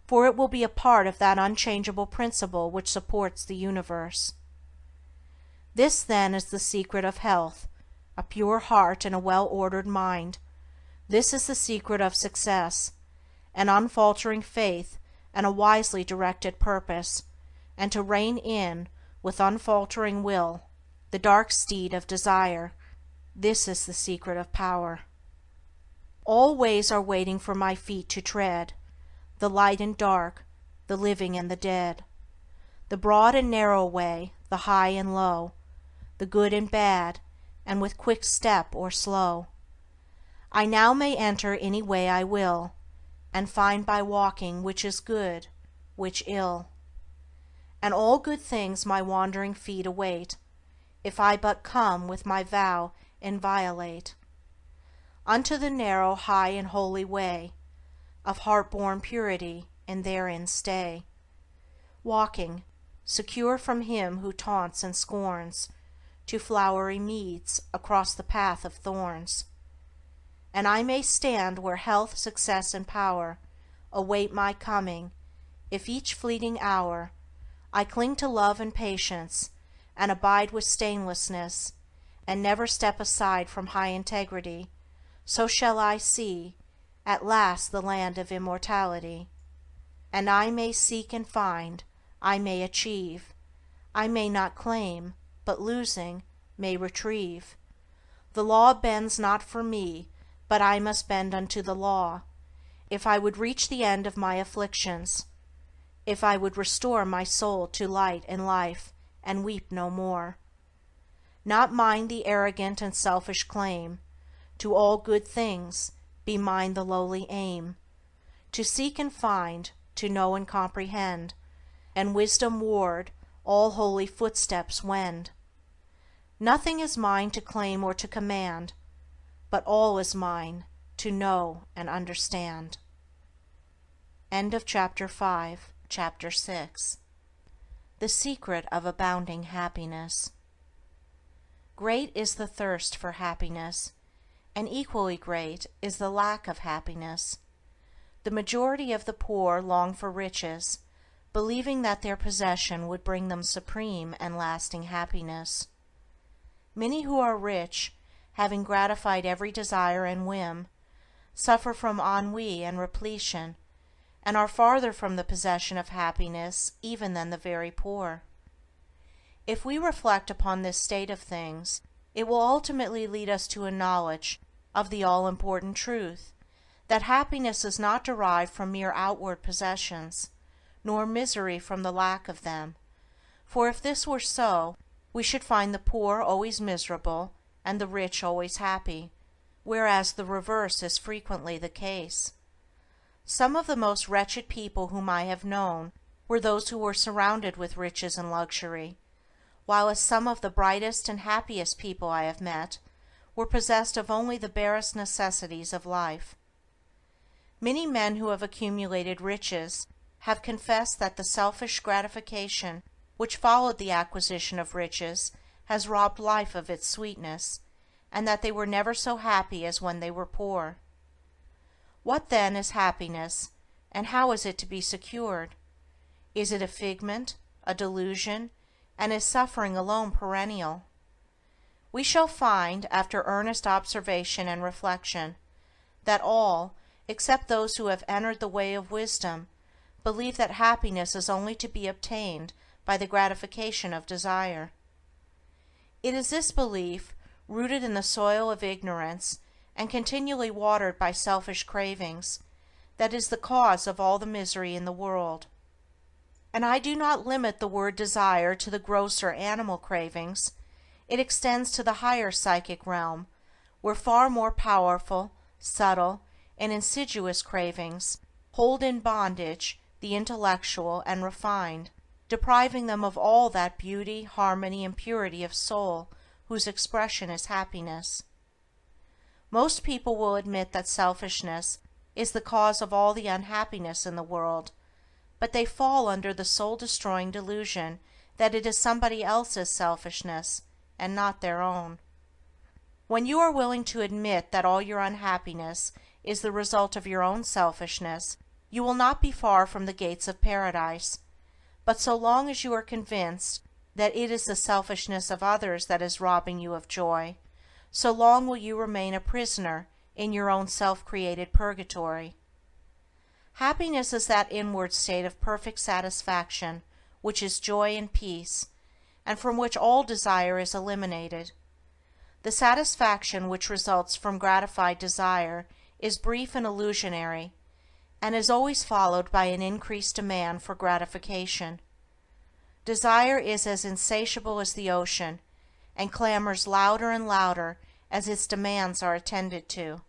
for it will be a part of that unchangeable principle which supports the universe. This, then, is the secret of health, a pure heart and a well-ordered mind. This is the secret of success, an unfaltering faith and a wisely directed purpose, and to rein in, with unfaltering will, the dark steed of desire. This is the secret of power. All ways are waiting for my feet to tread, the light and dark, the living and the dead, the broad and narrow way, the high and low, the good and bad, and with quick step or slow. I now may enter any way I will, and find by walking which is good, which ill. And all good things my wandering feet await, if I but come with my vow inviolate, unto the narrow, high, and holy way of heart-born purity, and therein stay, walking, secure from him who taunts and scorns, to flowery meads across the path of thorns. And I may stand where health, success, and power await my coming, if each fleeting hour I cling to love and patience, and abide with stainlessness, and never step aside from high integrity, so shall I see, at last, the land of immortality. And I may seek and find, I may achieve, I may not claim, but losing, may retrieve. The law bends not for me, but I must bend unto the law, if I would reach the end of my afflictions, if I would restore my soul to light and life, and weep no more. Not mine the arrogant and selfish claim to all good things, be mine the lowly aim, to seek and find, to know and comprehend, and wisdom ward all holy footsteps wend. Nothing is mine to claim or to command, but all is mine to know and understand. End of Chapter 5. Chapter 6. The Secret of Abounding Happiness. Great is the thirst for happiness, and equally great is the lack of happiness. The majority of the poor long for riches, believing that their possession would bring them supreme and lasting happiness. Many who are rich, having gratified every desire and whim, suffer from ennui and repletion, and are farther from the possession of happiness even than the very poor. If we reflect upon this state of things, it will ultimately lead us to a knowledge of the all-important truth that happiness is not derived from mere outward possessions, nor misery from the lack of them, for if this were so, we should find the poor always miserable and the rich always happy, whereas the reverse is frequently the case. Some of the most wretched people whom I have known were those who were surrounded with riches and luxury, while some of the brightest and happiest people I have met were possessed of only the barest necessities of life. Many men who have accumulated riches have confessed that the selfish gratification which followed the acquisition of riches has robbed life of its sweetness, and that they were never so happy as when they were poor. What then is happiness, and how is it to be secured? Is it a figment, a delusion, and is suffering alone perennial? We shall find, after earnest observation and reflection, that all, except those who have entered the way of wisdom, believe that happiness is only to be obtained by the gratification of desire. It is this belief, rooted in the soil of ignorance and continually watered by selfish cravings, that is the cause of all the misery in the world. And I do not limit the word desire to the grosser animal cravings. It extends to the higher psychic realm, where far more powerful, subtle, and insidious cravings hold in bondage the intellectual and refined, depriving them of all that beauty, harmony, and purity of soul whose expression is happiness. Most people will admit that selfishness is the cause of all the unhappiness in the world, but they fall under the soul-destroying delusion that it is somebody else's selfishness and not their own. When you are willing to admit that all your unhappiness is the result of your own selfishness, You will not be far from the gates of paradise, but so long as you are convinced that it is the selfishness of others that is robbing you of joy, so long will you remain a prisoner in your own self-created purgatory. Happiness is that inward state of perfect satisfaction which is joy and peace, and from which all desire is eliminated. The satisfaction which results from gratified desire is brief and illusionary, and is always followed by an increased demand for gratification. Desire is as insatiable as the ocean, and clamors louder and louder as its demands are attended to.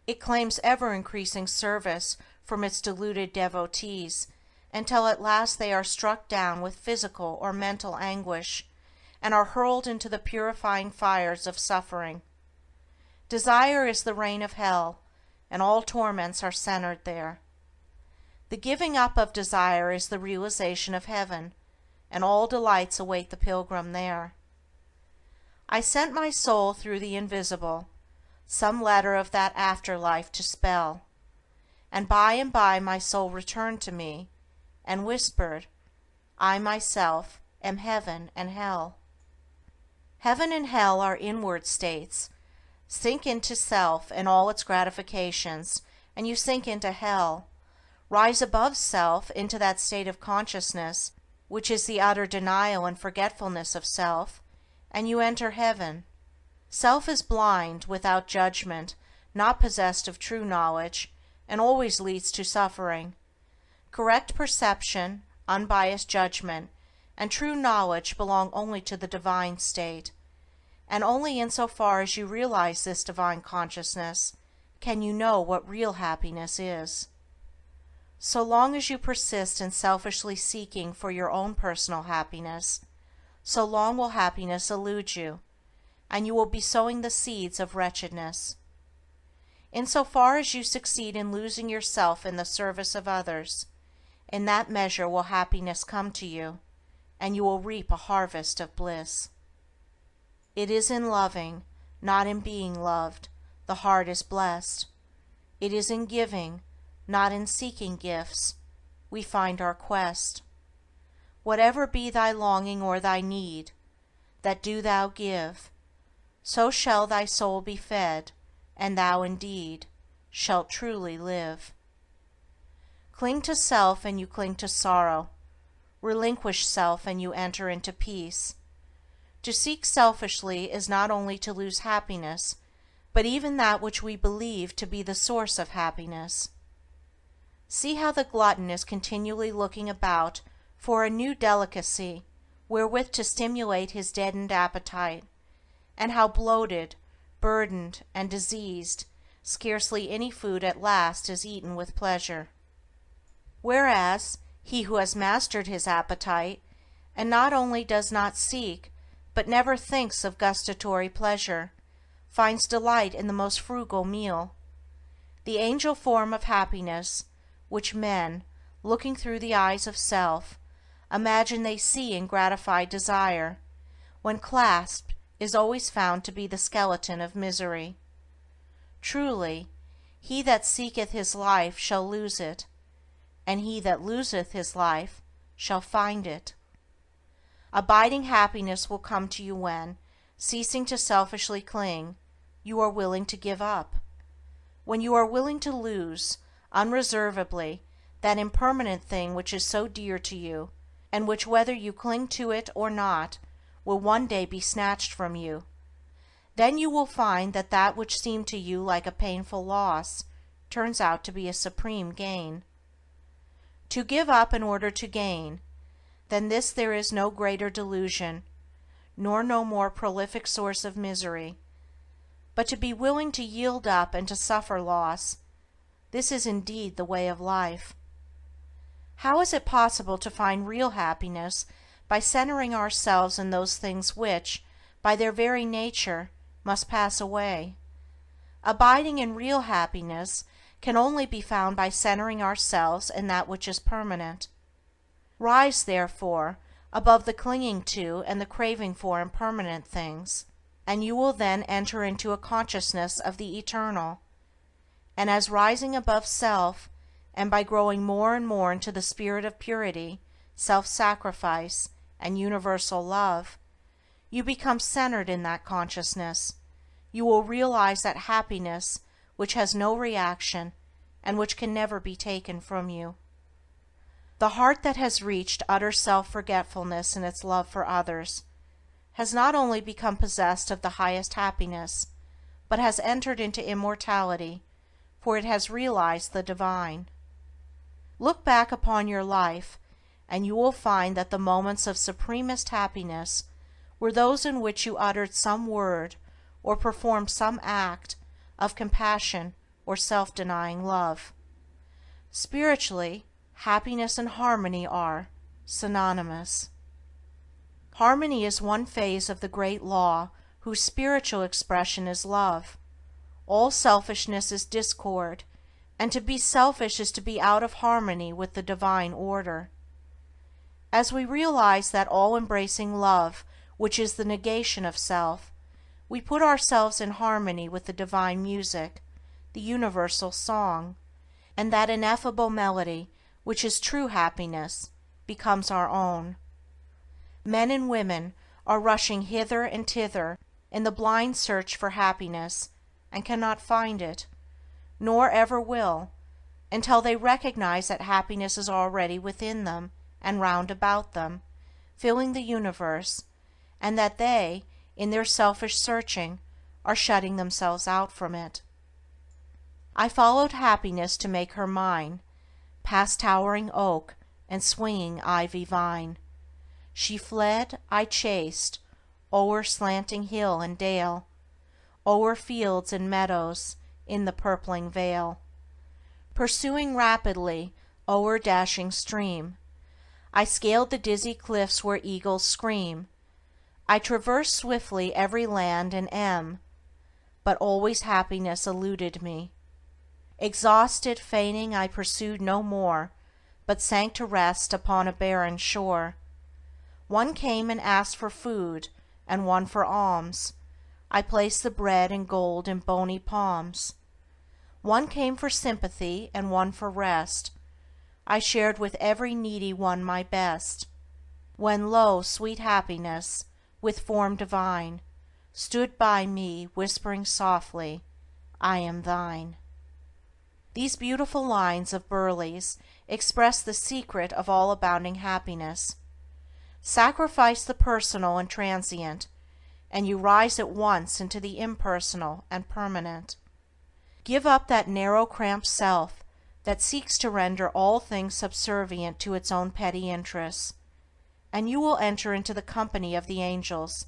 It claims ever-increasing service from its deluded devotees, until at last they are struck down with physical or mental anguish, and are hurled into the purifying fires of suffering. Desire is the reign of hell, and all torments are centered there. The giving up of desire is the realization of heaven, and all delights await the pilgrim there. I sent my soul through the invisible, some letter of that afterlife to spell, and by my soul returned to me, and whispered, I myself am heaven and hell. Heaven and hell are inward states. Sink into self and all its gratifications, and you sink into hell. Rise above self into that state of consciousness which is the utter denial and forgetfulness of self, and you enter heaven. Self is blind, without judgment, not possessed of true knowledge, and always leads to suffering. Correct perception, unbiased judgment, and true knowledge belong only to the divine state, and only in so far as you realize this divine consciousness can you know what real happiness is. So long as you persist in selfishly seeking for your own personal happiness, so long will happiness elude you, and you will be sowing the seeds of wretchedness. In so far as you succeed in losing yourself in the service of others, in that measure will happiness come to you, and you will reap a harvest of bliss. It is in loving, not in being loved, the heart is blessed. It is in giving, not in seeking gifts, we find our quest. Whatever be thy longing or thy need, that do thou give, so shall thy soul be fed, and thou indeed shalt truly live. Cling to self and you cling to sorrow. Relinquish self and you enter into peace. To seek selfishly is not only to lose happiness, but even that which we believe to be the source of happiness. See how the glutton is continually looking about for a new delicacy wherewith to stimulate his deadened appetite, and how bloated, burdened, and diseased, scarcely any food at last is eaten with pleasure. Whereas he who has mastered his appetite, and not only does not seek, but never thinks of gustatory pleasure, finds delight in the most frugal meal. The angel form of happiness, which men, looking through the eyes of self, imagine they see in gratified desire, when clasped is always found to be the skeleton of misery. Truly, he that seeketh his life shall lose it, and he that loseth his life shall find it. Abiding happiness will come to you when, ceasing to selfishly cling, you are willing to give up. When you are willing to lose, unreservedly, that impermanent thing which is so dear to you, and which, whether you cling to it or not, will one day be snatched from you, then you will find that that which seemed to you like a painful loss turns out to be a supreme gain. To give up in order to gain, than this there is no greater delusion, nor no more prolific source of misery. But to be willing to yield up and to suffer loss, this is indeed the way of life. How is it possible to find real happiness by centering ourselves in those things which, by their very nature, must pass away? Abiding in real happiness can only be found by centering ourselves in that which is permanent. Rise, therefore, above the clinging to and the craving for impermanent things, and you will then enter into a consciousness of the eternal, and as rising above self, and by growing more and more into the spirit of purity, self-sacrifice, and universal love, you become centered in that consciousness, you will realize that happiness which has no reaction and which can never be taken from you. The heart that has reached utter self-forgetfulness in its love for others has not only become possessed of the highest happiness, but has entered into immortality, for it has realized the divine. Look back upon your life, and you will find that the moments of supremest happiness were those in which you uttered some word or performed some act of compassion or self-denying love. Spiritually, happiness and harmony are synonymous. Harmony is one phase of the great law whose spiritual expression is love. All selfishness is discord, and to be selfish is to be out of harmony with the divine order. As we realize that all-embracing love, which is the negation of self, we put ourselves in harmony with the divine music, the universal song, and that ineffable melody, which is true happiness, becomes our own. Men and women are rushing hither and thither in the blind search for happiness, and cannot find it, nor ever will, until they recognize that happiness is already within them and round about them, filling the universe, and that they, in their selfish searching, are shutting themselves out from it. I followed happiness to make her mine, past towering oak and swinging ivy vine. She fled, I chased, o'er slanting hill and dale, o'er fields and meadows, in the purpling vale. Pursuing rapidly, o'er dashing stream, I scaled the dizzy cliffs where eagles scream. I traversed swiftly every land and but always happiness eluded me. Exhausted, feigning, I pursued no more, but sank to rest upon a barren shore. One came and asked for food, and one for alms. I placed the bread and gold in bony palms. One came for sympathy, and one for rest. I shared with every needy one my best. When lo, sweet happiness, with form divine, stood by me, whispering softly, I am thine. These beautiful lines of Burleigh's express the secret of all abounding happiness. Sacrifice the personal and transient, and you rise at once into the impersonal and permanent. Give up that narrow cramped self that seeks to render all things subservient to its own petty interests, and you will enter into the company of the angels,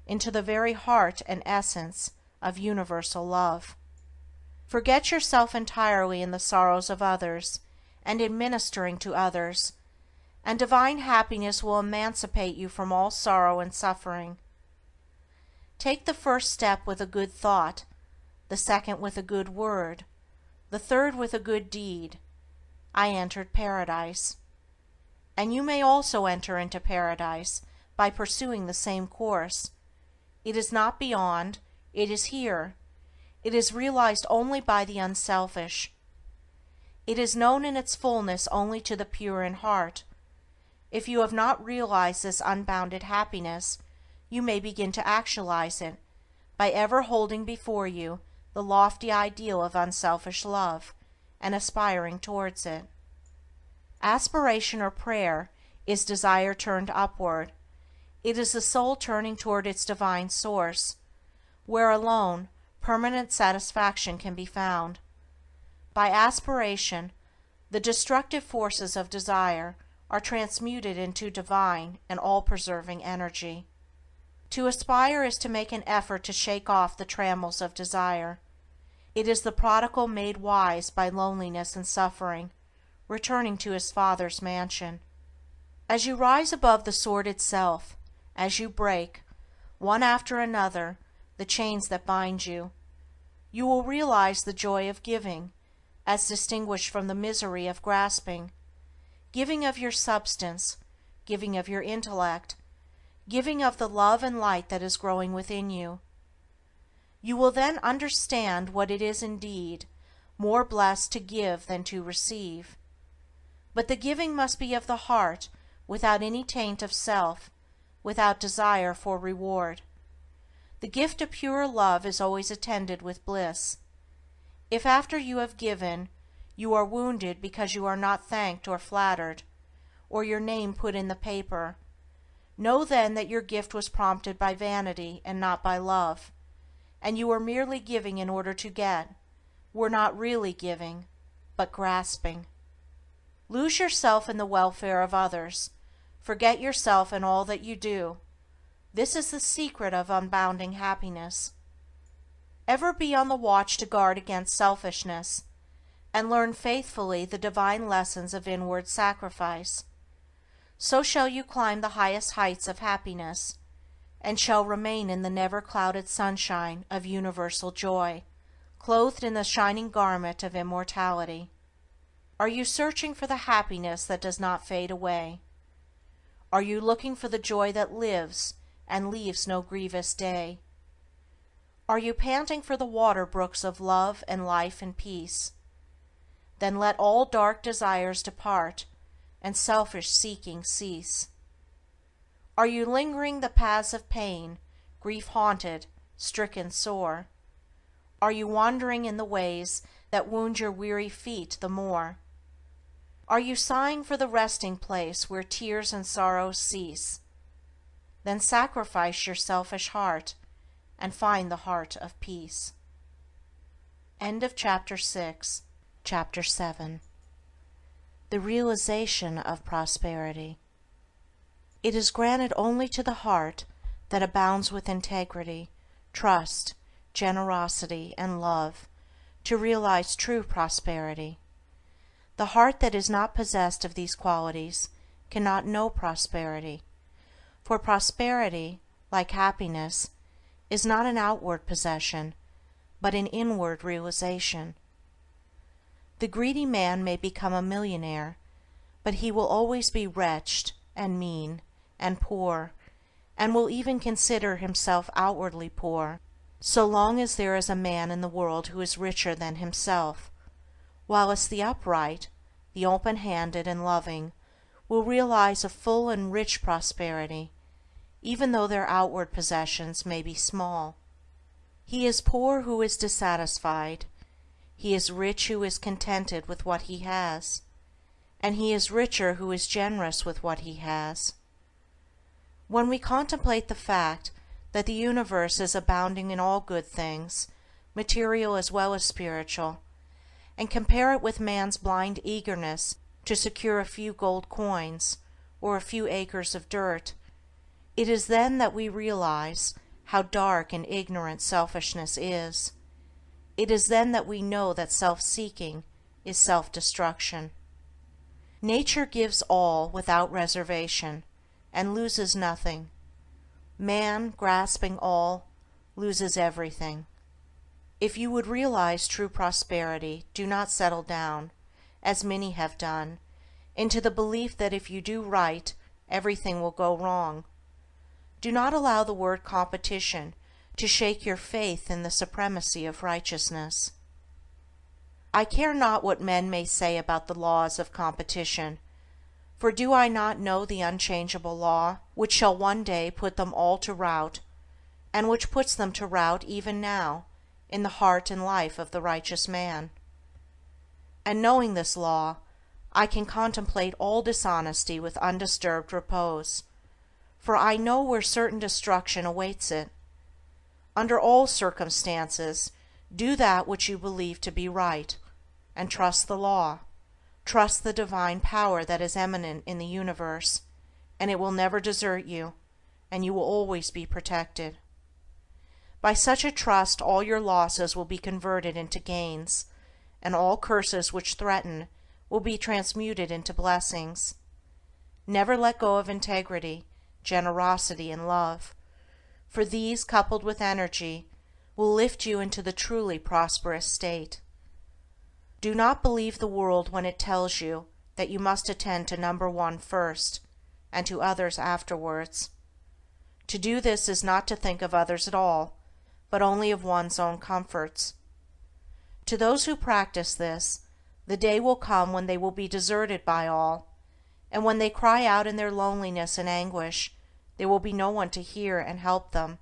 into the very heart and essence of universal love. Forget yourself entirely in the sorrows of others, and in ministering to others, and divine happiness will emancipate you from all sorrow and suffering. Take the first step with a good thought, the second with a good word, the third with a good deed. I entered paradise. And you may also enter into paradise by pursuing the same course. It is not beyond, it is here. It is realized only by the unselfish. It is known in its fullness only to the pure in heart. If you have not realized this unbounded happiness, you may begin to actualize it by ever holding before you the lofty ideal of unselfish love, and aspiring towards it. Aspiration or prayer is desire turned upward. It is the soul turning toward its divine source, where alone permanent satisfaction can be found. By aspiration, the destructive forces of desire are transmuted into divine and all-preserving energy. To aspire is to make an effort to shake off the trammels of desire. It is the prodigal made wise by loneliness and suffering, returning to his Father's mansion. As you rise above the sordid self, as you break, one after another, the chains that bind you, you will realize the joy of giving, as distinguished from the misery of grasping, giving of your substance, giving of your intellect, giving of the love and light that is growing within you. You will then understand what it is indeed, more blessed to give than to receive. But the giving must be of the heart, without any taint of self, without desire for reward. The gift of pure love is always attended with bliss. If after you have given, you are wounded because you are not thanked or flattered, or your name put in the paper, know then that your gift was prompted by vanity and not by love, and you were merely giving in order to get, were not really giving, but grasping. Lose yourself in the welfare of others. Forget yourself in all that you do. This is the secret of unbounding happiness. Ever be on the watch to guard against selfishness, and learn faithfully the divine lessons of inward sacrifice. So shall you climb the highest heights of happiness, and shall remain in the never-clouded sunshine of universal joy, clothed in the shining garment of immortality. Are you searching for the happiness that does not fade away? Are you looking for the joy that lives and leaves no grievous day? Are you panting for the water brooks of love and life and peace? Then let all dark desires depart, and selfish seeking cease. Are you lingering the paths of pain, grief-haunted, stricken sore? Are you wandering in the ways that wound your weary feet the more? Are you sighing for the resting place where tears and sorrows cease? Then sacrifice your selfish heart, and find the heart of peace. End of Chapter 6. Chapter 7. The realization of prosperity. It is granted only to the heart that abounds with integrity, trust, generosity, and love to realize true prosperity. The heart that is not possessed of these qualities cannot know prosperity, for prosperity, like happiness, is not an outward possession, but an inward realization. The greedy man may become a millionaire, but he will always be wretched and mean and poor, and will even consider himself outwardly poor, so long as there is a man in the world who is richer than himself, whilst the upright, the open-handed and loving, will realize a full and rich prosperity, even though their outward possessions may be small. He is poor who is dissatisfied, he is rich who is contented with what he has, and he is richer who is generous with what he has. When we contemplate the fact that the universe is abounding in all good things, material as well as spiritual, and compare it with man's blind eagerness to secure a few gold coins or a few acres of dirt, it is then that we realize how dark and ignorant selfishness is. It is then that we know that self-seeking is self-destruction. Nature gives all without reservation, and loses nothing. Man, grasping all, loses everything. If you would realize true prosperity, do not settle down, as many have done, into the belief that if you do right, everything will go wrong. Do not allow the word competition to shake your faith in the supremacy of righteousness. I care not what men may say about the laws of competition, for do I not know the unchangeable law, which shall one day put them all to rout, and which puts them to rout even now, in the heart and life of the righteous man? And knowing this law, I can contemplate all dishonesty with undisturbed repose, for I know where certain destruction awaits it. Under all circumstances, do that which you believe to be right, and trust the law, trust the divine power that is eminent in the universe, and it will never desert you, and you will always be protected. By such a trust all your losses will be converted into gains, and all curses which threaten will be transmuted into blessings. Never let go of integrity, generosity, and love, for these, coupled with energy, will lift you into the truly prosperous state. Do not believe the world when it tells you that you must attend to number one first, and to others afterwards. To do this is not to think of others at all, but only of one's own comforts. To those who practice this, the day will come when they will be deserted by all, and when they cry out in their loneliness and anguish, there will be no one to hear and help them.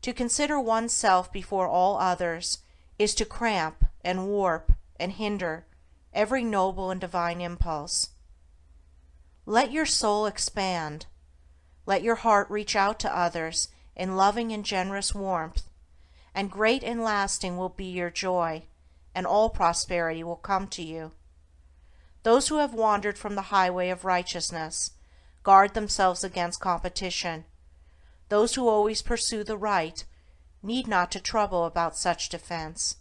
To consider oneself before all others is to cramp and warp and hinder every noble and divine impulse. Let your soul expand. Let your heart reach out to others in loving and generous warmth, and great and lasting will be your joy, and all prosperity will come to you. Those who have wandered from the highway of righteousness guard themselves against competition. Those who always pursue the right need not to trouble about such defense.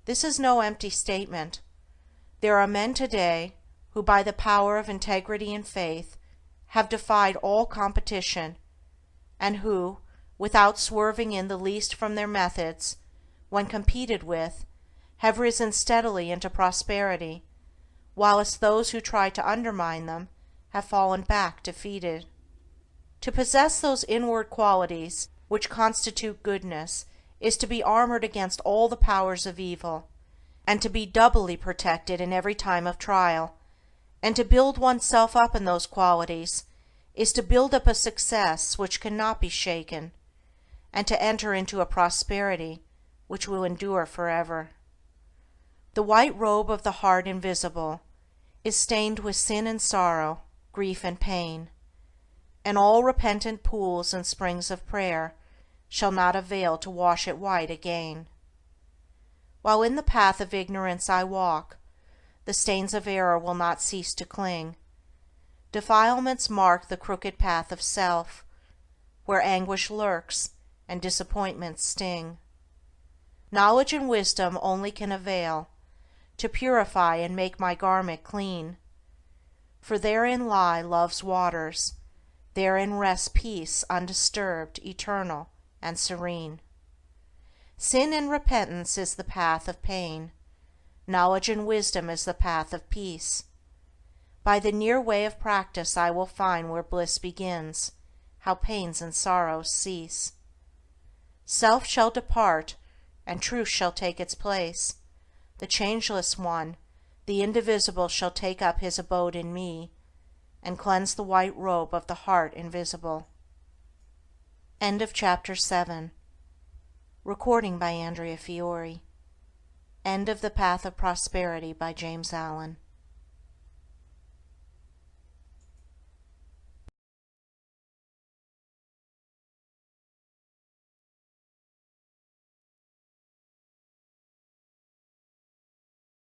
This is no empty statement. There are men today who, by the power of integrity and faith, have defied all competition, and who, without swerving in the least from their methods, when competed with, have risen steadily into prosperity, whilst those who try to undermine them have fallen back defeated. To possess those inward qualities which constitute goodness is to be armored against all the powers of evil, and to be doubly protected in every time of trial, and to build oneself up in those qualities is to build up a success which cannot be shaken, and to enter into a prosperity which will endure forever. The white robe of the heart invisible is stained with sin and sorrow, grief and pain, and all repentant pools and springs of prayer shall not avail to wash it white again. While in the path of ignorance I walk, the stains of error will not cease to cling. Defilements mark the crooked path of self, where anguish lurks and disappointments sting. Knowledge and wisdom only can avail to purify and make my garment clean, for therein lie love's waters, therein rests peace undisturbed, eternal, and serene. Sin and repentance is the path of pain. Knowledge and wisdom is the path of peace. By the near way of practice I will find where bliss begins, how pains and sorrows cease. Self shall depart, and truth shall take its place. The changeless one, the indivisible, shall take up his abode in me, and cleanse the white robe of the heart invisible. End of chapter 7. Recording by Andrea Fiore. End of The Path of Prosperity by James Allen.